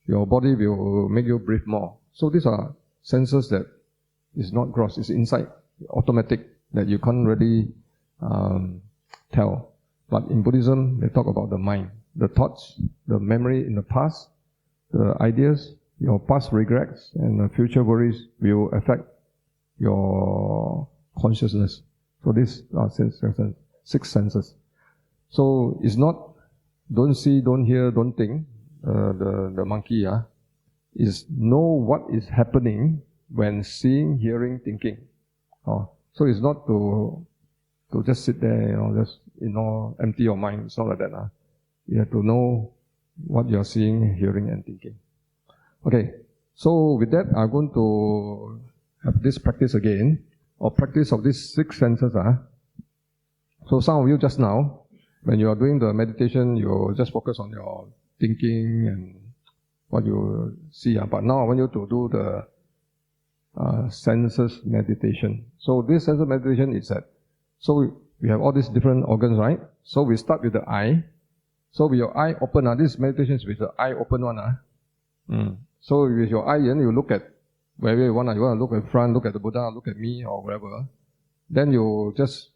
your body will make you breathe more. So these are senses that is not gross, it's inside, automatic, that you can't really tell. But in Buddhism, they talk about the mind, the thoughts, the memory in the past, the ideas, your past regrets, and the future worries will affect your consciousness. So these are 6 senses. So it's not don't see, don't hear, don't think. The monkey is know what is happening when seeing, hearing, thinking. So it's not to just sit there, just empty your mind. It's not like that. You have to know what you're seeing, hearing, and thinking. Okay, so with that, I'm going to have this practice again, or practice of these 6 senses. So some of you just now, when you are doing the meditation, you just focus on your thinking and what you see. But now I want you to do the senses meditation. So this senses meditation is that, so we have all these different organs, right? So we start with the eye. So with your eye open, this meditation is with the eye open one. So with your eye, you look at wherever you want. You want to look at front, look at the Buddha, look at me, or whatever. Then you just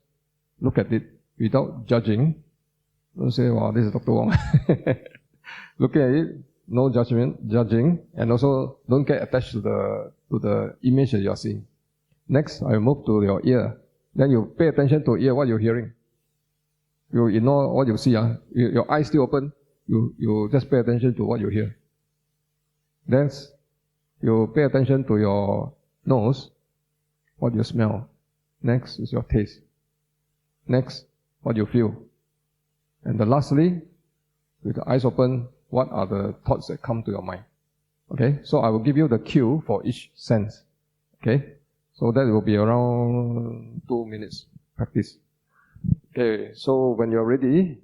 look at it without judging. Don't say, wow, this is Dr. Wong. Looking at it, no judging, and also don't get attached to the image that you are seeing. Next, I move to your ear. Then you pay attention to ear, what you're hearing. You ignore what you see. Your eyes still open. You just pay attention to what you hear. Then you pay attention to your nose, what you smell. Next is your taste. Next, what you feel. And then lastly, with the eyes open, what are the thoughts that come to your mind? Okay, so I will give you the cue for each sense. Okay, so that will be around 2 minutes practice. Okay, so when you're ready,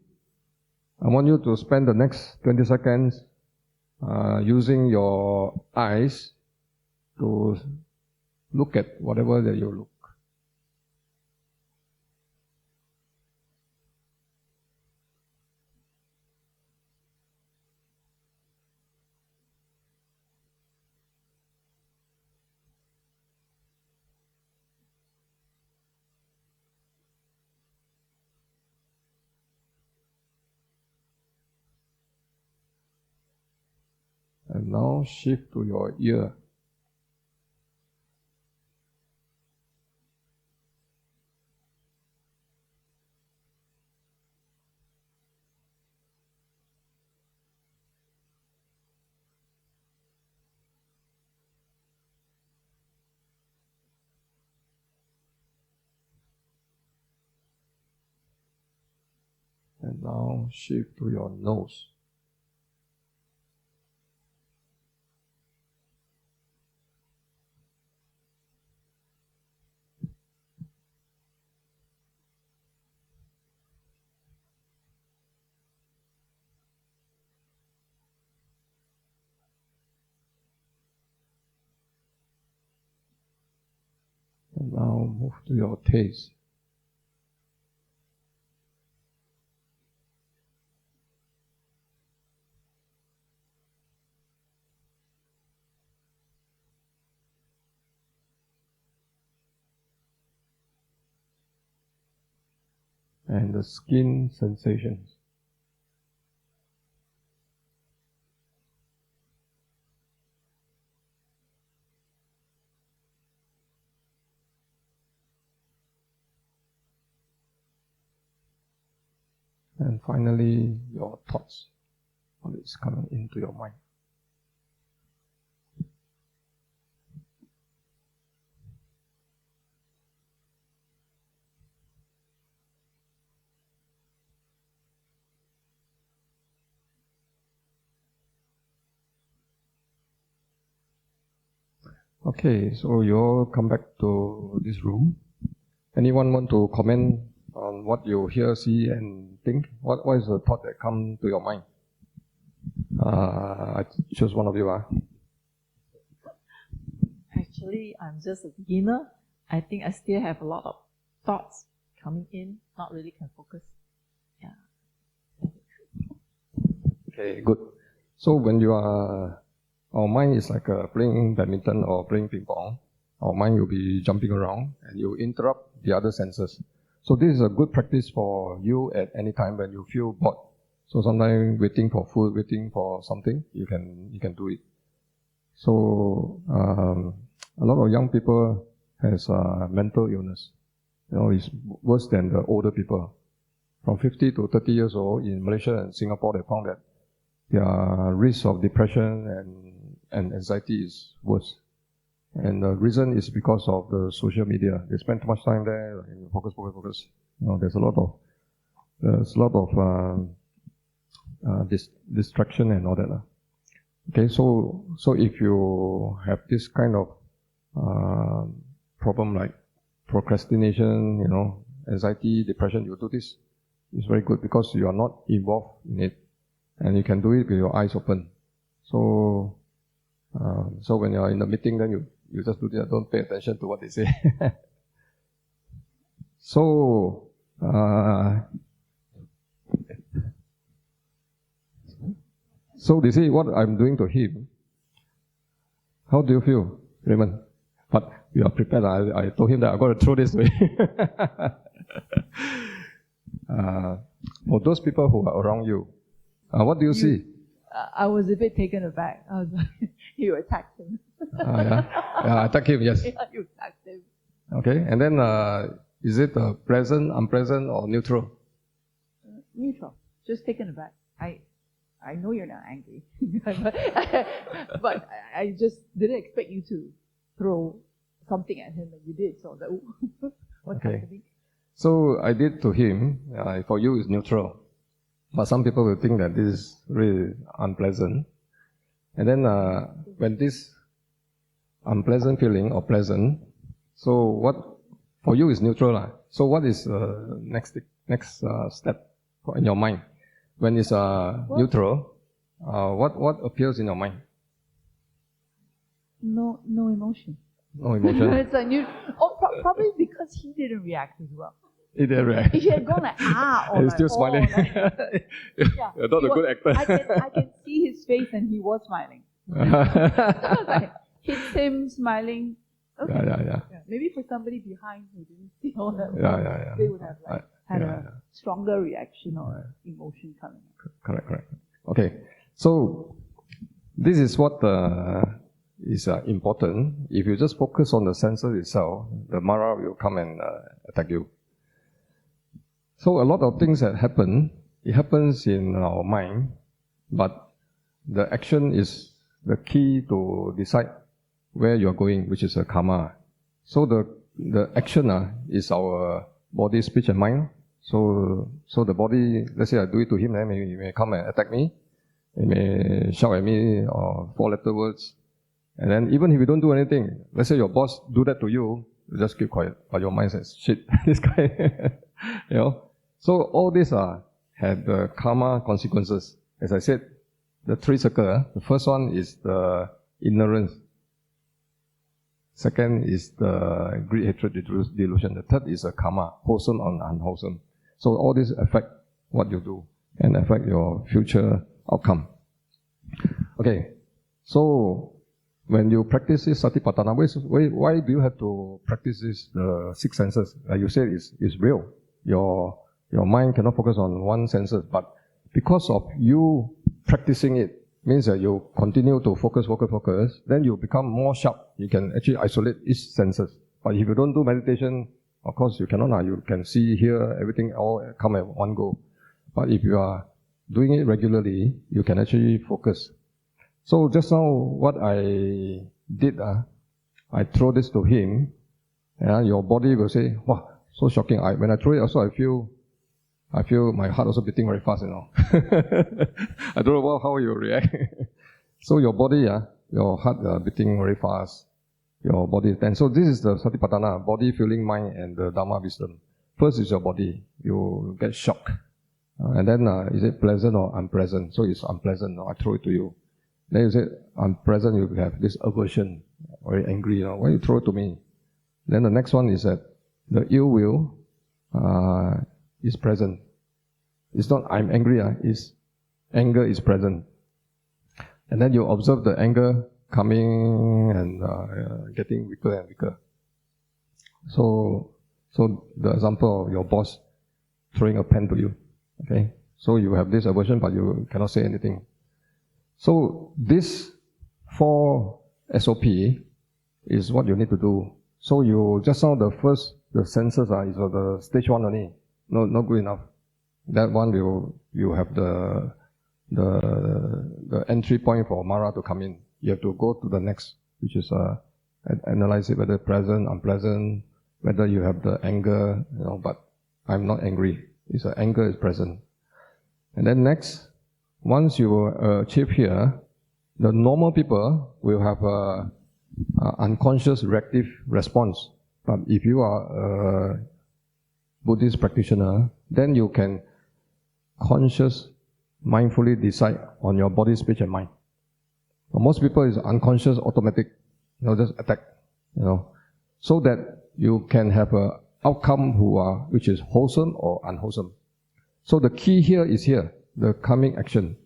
I want you to spend the next 20 seconds using your eyes to look at whatever that you look. And now shift to your ear. And now shift to your nose. Now move to your taste. And the skin sensations. And finally, your thoughts, all is coming into your mind. Okay, so you all come back to this room. Anyone want to comment on what you hear, see, and think? What is the thought that come to your mind? I choose one of you. Actually, I'm just a beginner. I think I still have a lot of thoughts coming in, not really can focus. Yeah. Okay, good. So when you are, our mind is like playing badminton or playing ping pong. Our mind will be jumping around and you interrupt the other senses. So this is a good practice for you at any time when you feel bored. So sometimes waiting for food, waiting for something, you can do it. So a lot of young people has mental illness. It's worse than the older people. From 50 to 30 years old in Malaysia and Singapore, they found that their risk of depression and anxiety is worse. And the reason is because of the social media. They spend too much time there, and focus. There's a lot of distraction and all that. Okay, so if you have this kind of problem like procrastination, anxiety, depression, you do this. It's very good because you are not involved in it, and you can do it with your eyes open. So when you are in the meeting, then you just do that. Don't pay attention to what they say. So they say what I'm doing to him. How do you feel, Raymond? But you are prepared. I told him that I'm going to throw this away. For those people who are around you, what do you see? I was a bit taken aback. I was like, you attacked him. Yeah, attack him, yes. Yeah, you attacked him. Okay, and then is it pleasant, unpleasant, or neutral? Neutral. Just taken aback. I know you're not angry, but I just didn't expect you to throw something at him, and you did. So that what's happening? So I did to him. For you, it's neutral, but some people will think that this is really unpleasant. And then when this unpleasant feeling or pleasant, so what for you is neutral. So what is next step in your mind? When it's neutral, what appears in your mind? No emotion. No emotion. It's a new. Probably because he didn't react as well. He didn't react. If he had gone like or he's still smiling. Yeah, you're not a good actor. I can see his face, and he was smiling. So I was like, hits him smiling. Okay. Yeah. Maybe for somebody behind who didn't see all that, they would have had a stronger reaction or emotion coming. Correct. Okay, so this is what is important. If you just focus on the senses itself, the Mara will come and attack you. So a lot of things that happen, it happens in our mind, but the action is the key to decide where you're going, which is a karma. So the action is our body, speech, and mind. So the body, let's say I do it to him, then he may come and attack me. He may shout at me or four-letter words. And then even if you don't do anything, let's say your boss do that to you, you just keep quiet. But your mind says, shit, this guy, So all these had the karma consequences. As I said, the three circles. The first one is the ignorance. Second is the greed, hatred, delusion. The third is a karma, wholesome or unwholesome. So all these affect what you do and affect your future outcome. Okay, so when you practice this Satipaṭṭhāna, why do you have to practice this, the six senses? You say it's real. Your mind cannot focus on one senses, but because of you practicing it, means that you continue to focus, then you become more sharp. You can actually isolate each senses. But if you don't do meditation, of course you cannot. You can see, hear, everything all come at one go. But if you are doing it regularly, you can actually focus. So just now, what I did, I throw this to him, and your body will say, wow, so shocking. When I throw it also, I feel my heart also beating very fast, I don't know how you react. So your body, your heart beating very fast, your body is tense. So this is the Satipaṭṭhāna, body, feeling, mind, and the Dhamma wisdom. First is your body. You get shocked. And then, is it pleasant or unpleasant? So it's unpleasant. I throw it to you. Then you say, unpleasant, you have this aversion, very angry. Why you throw it to me? Then the next one is that the ill will is present. It's not I'm angry, it's anger is present. And then you observe the anger coming and getting weaker and weaker. So the example of your boss throwing a pen to you. Okay? So you have this aversion, but you cannot say anything. So this 4 SOP is what you need to do. So you just now the senses is the stage 1 only. No, not good enough. That one you have the entry point for Mara to come in. You have to go to the next, which is analyze it, whether pleasant, unpleasant, whether you have the anger, but I'm not angry. It's anger is present. And then next, once you achieve here, the normal people will have a unconscious reactive response. But if you are a Buddhist practitioner, then you can mindfully decide on your body, speech, and mind. For most people, it's unconscious, automatic, just attack, so that you can have a outcome which is wholesome or unwholesome. So the key here is the coming action.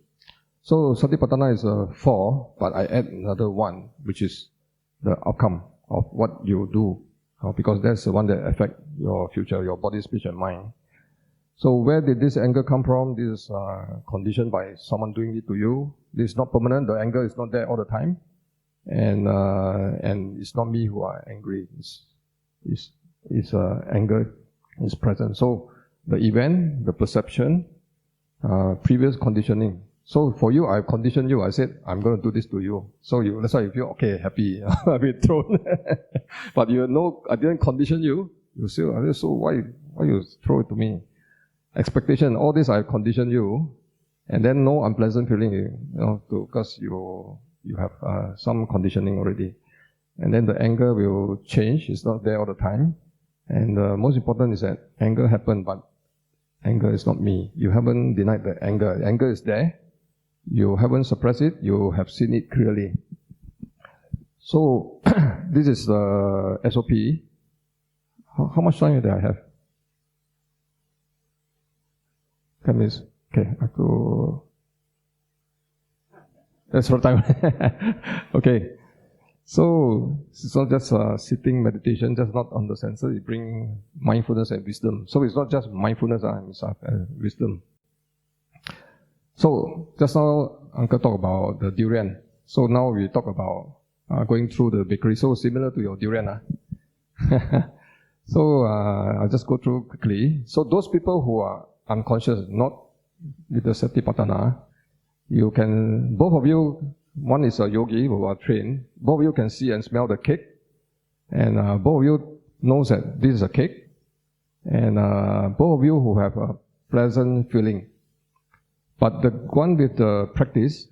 So Satipaṭṭhāna is 4, but I add another 1, which is the outcome of what you do, because that's the one that affects your future, your body, speech, and mind. So where did this anger come from? This is conditioned by someone doing it to you. This is not permanent. The anger is not there all the time, and it's not me who are angry. Anger is present. So the event, the perception, previous conditioning. So for you, I conditioned you. I said, I'm going to do this to you. So that's why you feel, okay, happy, I've been thrown. But I didn't condition you. You still, so why you throw it to me? Expectation, all this I conditioned you. And then no unpleasant feeling, because you have some conditioning already. And then the anger will change. It's not there all the time. And the most important is that anger happened, but anger is not me. You haven't denied the anger. Anger is there. You haven't suppressed it. You have seen it clearly. So this is the SOP. How much time do I have? 10 minutes. Okay, I have to... That's for time. Okay. So it's not just sitting meditation, just not on the senses. It brings mindfulness and wisdom. So it's not just mindfulness, it's wisdom. So just now, Uncle talked about the durian. So now we talk about going through the bakery. So similar to your durian. So I'll just go through quickly. So those people who are unconscious, not with the Satipaṭṭhāna, you can, both of you, one is a yogi who are trained, both of you can see and smell the cake, and both of you knows that this is a cake, and both of you who have a pleasant feeling. But the one with the practice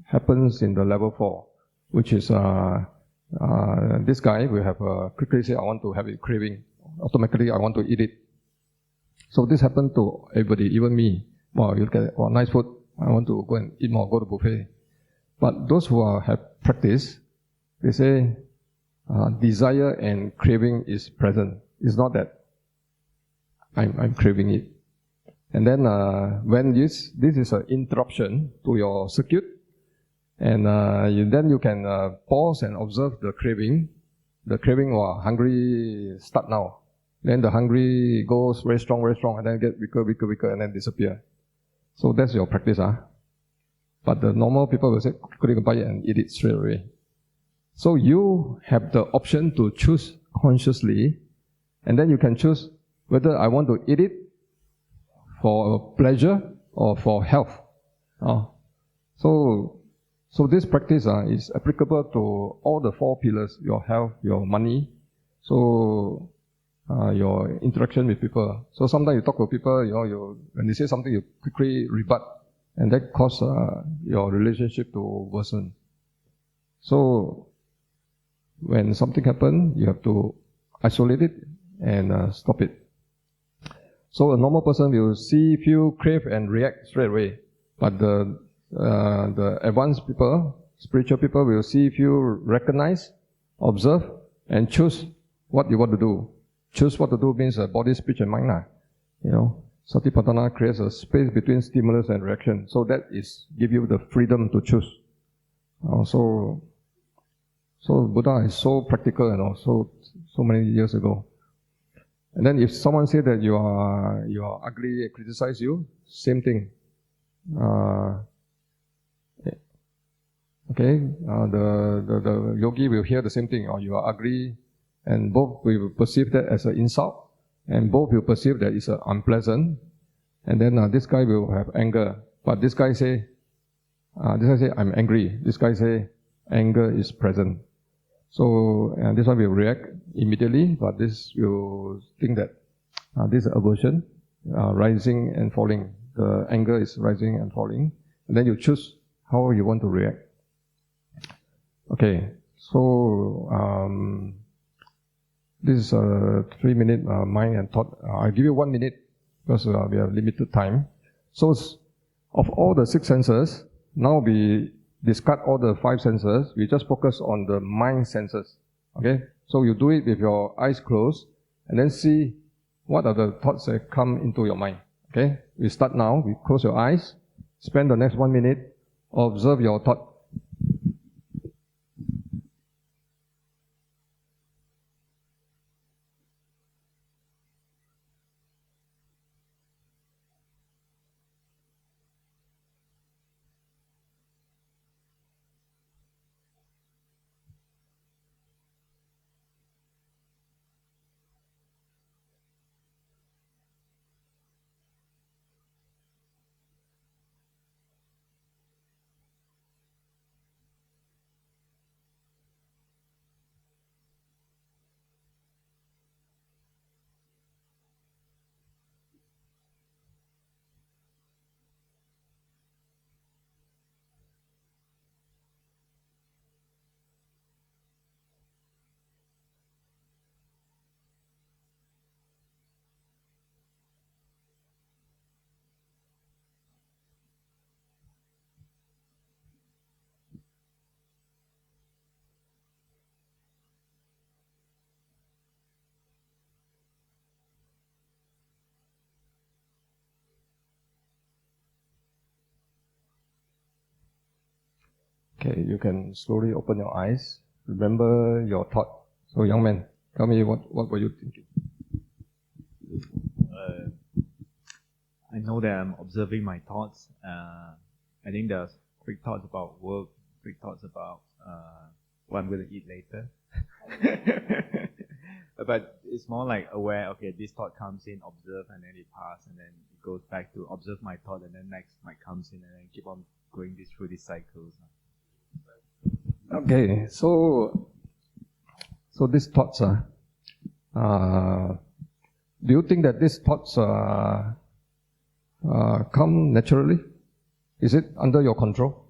happens in the level 4, which is this guy will have quickly say, I want to have a craving. Automatically, I want to eat it. So this happened to everybody, even me. Wow, you get nice food. I want to go and eat more, go to buffet. But those who have practice, they say, desire and craving is present. It's not that I'm craving it. And then when this is an interruption to your circuit, and then you can pause and observe the craving. The craving, hungry, start now. Then the hungry goes very strong, and then get weaker, and then disappear. So that's your practice, But the normal people will say, couldn't buy it and eat it straight away. So you have the option to choose consciously, and then you can choose whether I want to eat it for pleasure or for health. So this practice is applicable to all the four pillars: your health, your money, so your interaction with people. So sometimes you talk to people, when they say something, you quickly rebut, and that causes your relationship to worsen. So when something happens, you have to isolate it and stop it. So a normal person will see, feel, crave, and react straight away. But the advanced people, spiritual people, will see, feel, recognize, observe, and choose what you want to do. Choose what to do means body, speech, and mind. Satipaṭṭhāna creates a space between stimulus and reaction. So that is give you the freedom to choose. So Buddha is so practical and also so many years ago. And then if someone says that you are ugly and criticize you, same thing. The yogi will hear the same thing. You are ugly, and both will perceive that as an insult, and both will perceive that it's unpleasant. And then this guy will have anger, but this guy say, I'm angry. This guy say, anger is present. So this one will react immediately, but this will think that this aversion, rising and falling. The anger is rising and falling. And then you choose how you want to react. Okay, so this is a 3-minute mind and thought. I'll give you 1 minute because we have limited time. So of all the 6 senses, now we discard all the 5 senses. We just focus on the mind senses. Okay, so you do it with your eyes closed, and then see what are the thoughts that come into your mind. Okay, we start now. We close your eyes. Spend the next 1 minute. Observe your thought. Okay, you can slowly open your eyes. Remember your thought. So, young man, tell me what were you thinking? I know that I'm observing my thoughts. I think there's quick thoughts about work, quick thoughts about what I'm going to eat later. But it's more like aware, okay, this thought comes in, observe, and then it passes, and then it goes back to observe my thought, and then next might comes in, and then keep on going through these cycles. Okay, so these thoughts do you think that these thoughts come naturally? Is it under your control?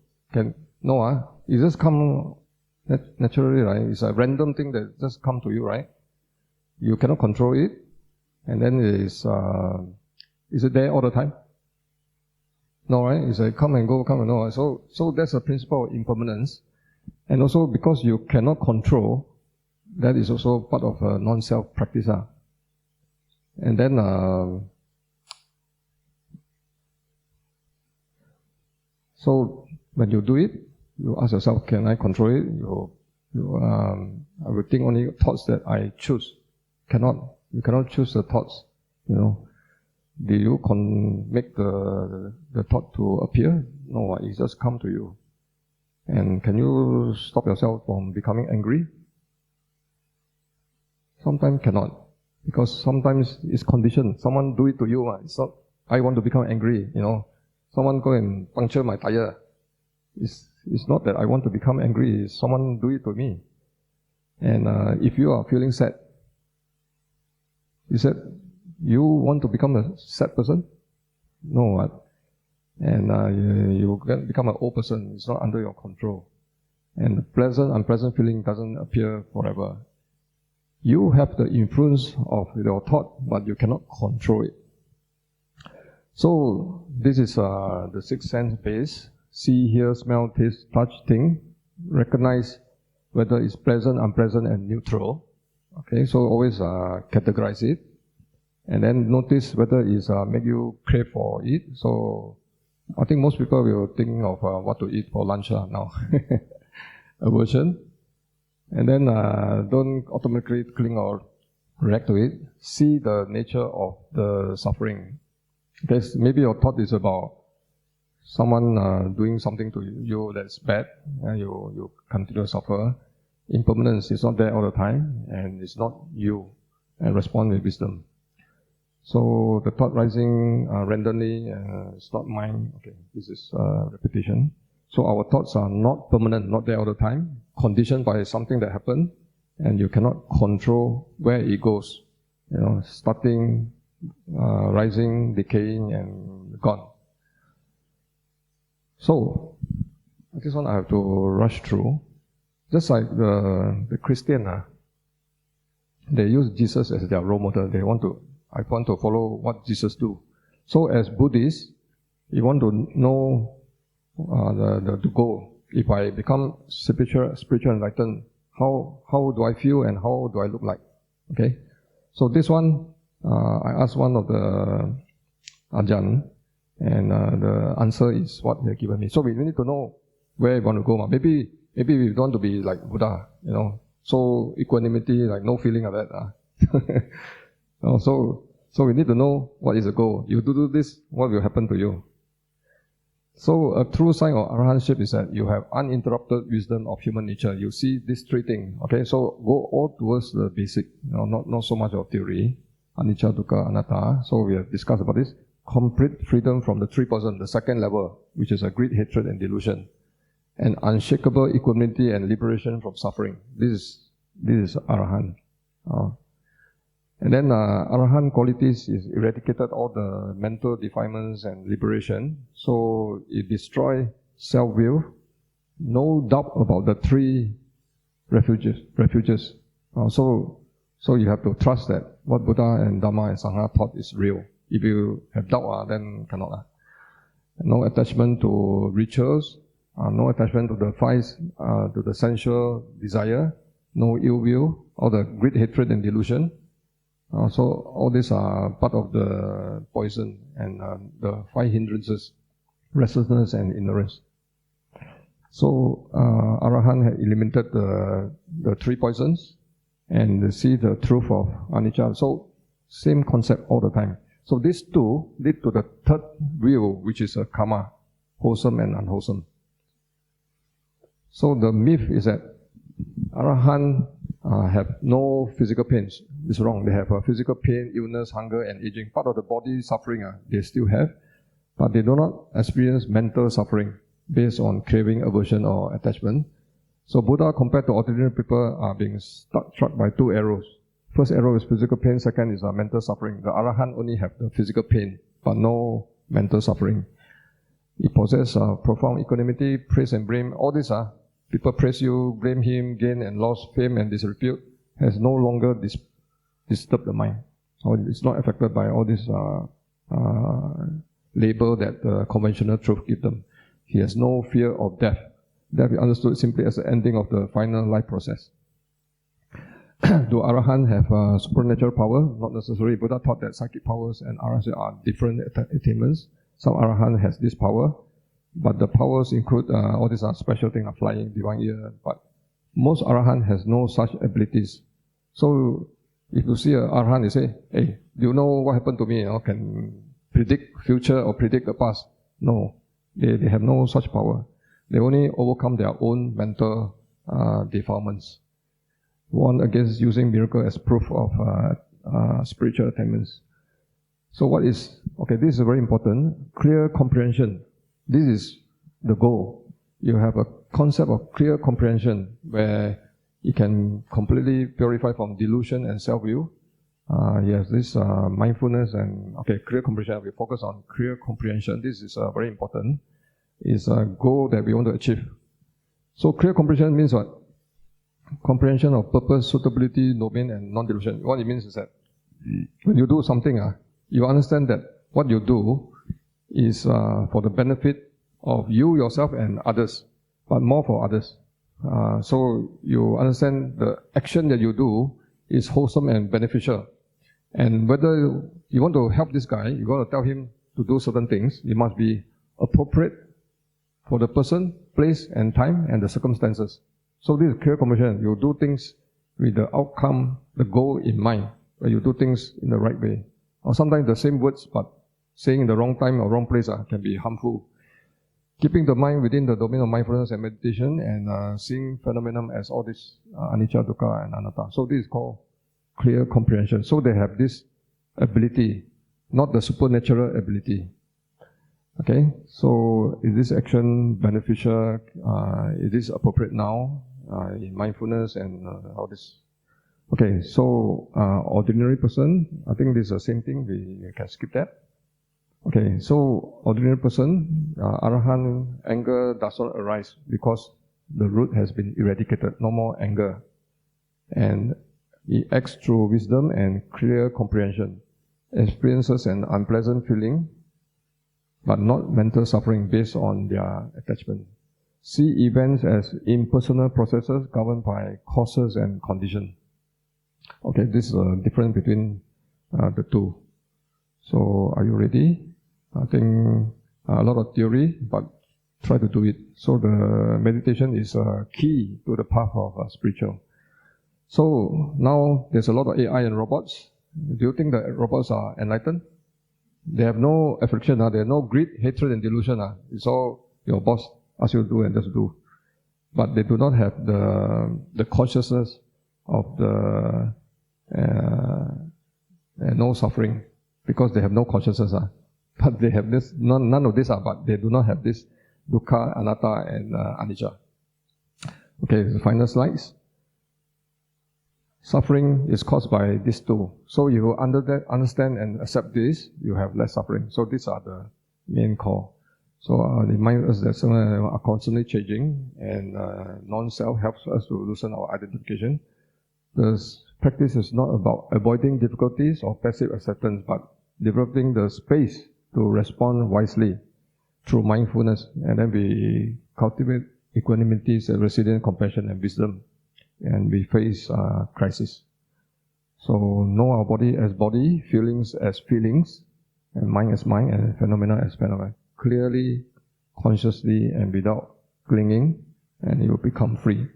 No, it just come naturally, right? It's a random thing that just come to you, right? You cannot control it, and then is it there all the time? No, right? It's like come and go, come and go. So that's a principle of impermanence. And also because you cannot control, that is also part of non-self practice. And then so when you do it, you ask yourself, can I control it? I will think only thoughts that I choose. You cannot choose the thoughts. Do you make the thought to appear? No, it just come to you. And can you stop yourself from becoming angry? Sometimes cannot, because sometimes it's conditioned. Someone do it to you. It's not, I want to become angry. Someone go and puncture my tire. It's not that I want to become angry. It's someone do it to me. And if you are feeling sad, you said, you want to become a sad person? No. And you can become an old person. It's not under your control. And the pleasant, unpleasant feeling doesn't appear forever. You have the influence of your thought, but you cannot control it. So this is the sixth sense base. See, hear, smell, taste, touch, think. Recognize whether it's pleasant, unpleasant, and neutral. Okay, so always categorize it. And then notice whether it's make you crave for it. So I think most people will think of what to eat for lunch now. Aversion. And then don't automatically cling or react to it. See the nature of the suffering. Okay, maybe your thought is about someone doing something to you that's bad, and you continue to suffer. Impermanence is not there all the time, and it's not you. And respond with wisdom. So the thought rising randomly, it's not mine. Okay, this is repetition. So our thoughts are not permanent, not there all the time, conditioned by something that happened, and you cannot control where it goes. Starting, rising, decaying, and gone. So this one I have to rush through. Just like the Christian, they use Jesus as their role model. I want to follow what Jesus do. So as Buddhists, you want to know the goal. If I become spiritual enlightened, how do I feel and how do I look like? Okay. So this one, I asked one of the Ajahn, and the answer is what they have given me. So we need to know where we want to go. Maybe we don't want to be like Buddha, so equanimity, like no feeling of that. So we need to know what is the goal. You do this, what will happen to you? So a true sign of arahantship is that you have uninterrupted wisdom of human nature. You see these three things. Okay, so go all towards the basic, not so much of theory. Anicca, dukkha, anatta. So we have discussed about this. Complete freedom from the three poisons, the second level, which is a greed, hatred, and delusion. And unshakable equanimity and liberation from suffering. This is arahant. And then arahant qualities is eradicated all the mental defilements and liberation. So it destroys self-will. No doubt about the three refuges. So you have to trust that what Buddha and Dhamma and Sangha taught is real. If you have doubt, then cannot. No attachment to rituals. No attachment to the five, to the sensual desire. No ill will. All the greed, hatred, and delusion. So all these are part of the poison and the five hindrances, restlessness and ignorance. So Arahant had eliminated the three poisons and see the truth of anicca. So same concept all the time. So these two lead to the third wheel, which is a karma, wholesome and unwholesome. So the myth is that Arahant have no physical pains. It's wrong. They have physical pain, illness, hunger, and aging. Part of the body suffering they still have, but they do not experience mental suffering based on craving, aversion, or attachment. So Buddha, compared to ordinary people, are being struck by two arrows. First arrow is physical pain. Second is mental suffering. The Arahant only have the physical pain, but no mental suffering. He possesses profound equanimity, praise and blame. All these are people praise you, blame him, gain and loss, fame and disrepute, has no longer disturbed the mind. So it's not affected by all this label that the conventional truth gives them. He has no fear of death. Death is understood simply as the ending of the final life process. do Arahant have supernatural power? Not necessarily. Buddha taught that psychic powers and Arahant are different attainments. Some Arahant has this power, but the powers include all these are special things like flying, divine ear, but most Arahant has no such abilities. So if you see an Arahant, you say, hey, do you know what happened to me? Can predict future or predict the past? No, they have no such power. They only overcome their own mental defilements. Warn against using miracle as proof of spiritual attainments. So what is, this is very important, clear comprehension. This is the goal. You have a concept of clear comprehension where you can completely purify from delusion and self-view. Yes, this mindfulness and, clear comprehension. We focus on clear comprehension. This is very important. It's a goal that we want to achieve. So clear comprehension means what? Comprehension of purpose, suitability, domain, and non-delusion. What it means is that when you do something, you understand that what you do is for the benefit of you, yourself, and others, but more for others. So you understand the action that you do is wholesome and beneficial. And whether you want to help this guy, you got to tell him to do certain things. It must be appropriate for the person, place, and time, and the circumstances. So this is clear comprehension. You do things with the outcome, the goal in mind, where you do things in the right way. Or sometimes the same words, but saying in the wrong time or wrong place can be harmful. Keeping the mind within the domain of mindfulness and meditation and seeing phenomenon as all this anicca, dukkha, and anatta. So this is called clear comprehension. So they have this ability, not the supernatural ability. Okay, so is this action beneficial? Is this appropriate now in mindfulness and all this? Okay, so ordinary person, I think this is the same thing. We can skip that. Okay, so ordinary person, Arahant, anger does not arise because the root has been eradicated. No more anger. And he acts through wisdom and clear comprehension. Experiences an unpleasant feeling, but not mental suffering based on their attachment. See events as impersonal processes governed by causes and conditions. Okay, this is a difference between the two. So, are you ready? I think a lot of theory, but try to do it. So the meditation is a key to the path of spiritual. So now there's a lot of AI and robots. Do you think that robots are enlightened? They have no affliction, they have no greed, hatred, and delusion. It's all your boss asks you to do and just do. But they do not have the consciousness of the no suffering because they have no consciousness. But they have this, none of this, but they do not have this dukkha, anatta, and anicca. Okay, the final slides. Suffering is caused by these two. So you understand and accept this, you have less suffering. So these are the main core. So remind us that some are constantly changing, and non-self helps us to loosen our identification. This practice is not about avoiding difficulties or passive acceptance, but developing the space to respond wisely through mindfulness, and then we cultivate equanimity, resilience, compassion, and wisdom, and we face crisis. So know our body as body, feelings as feelings, and mind as mind, and phenomena as phenomena. Clearly, consciously, and without clinging, and you will become free.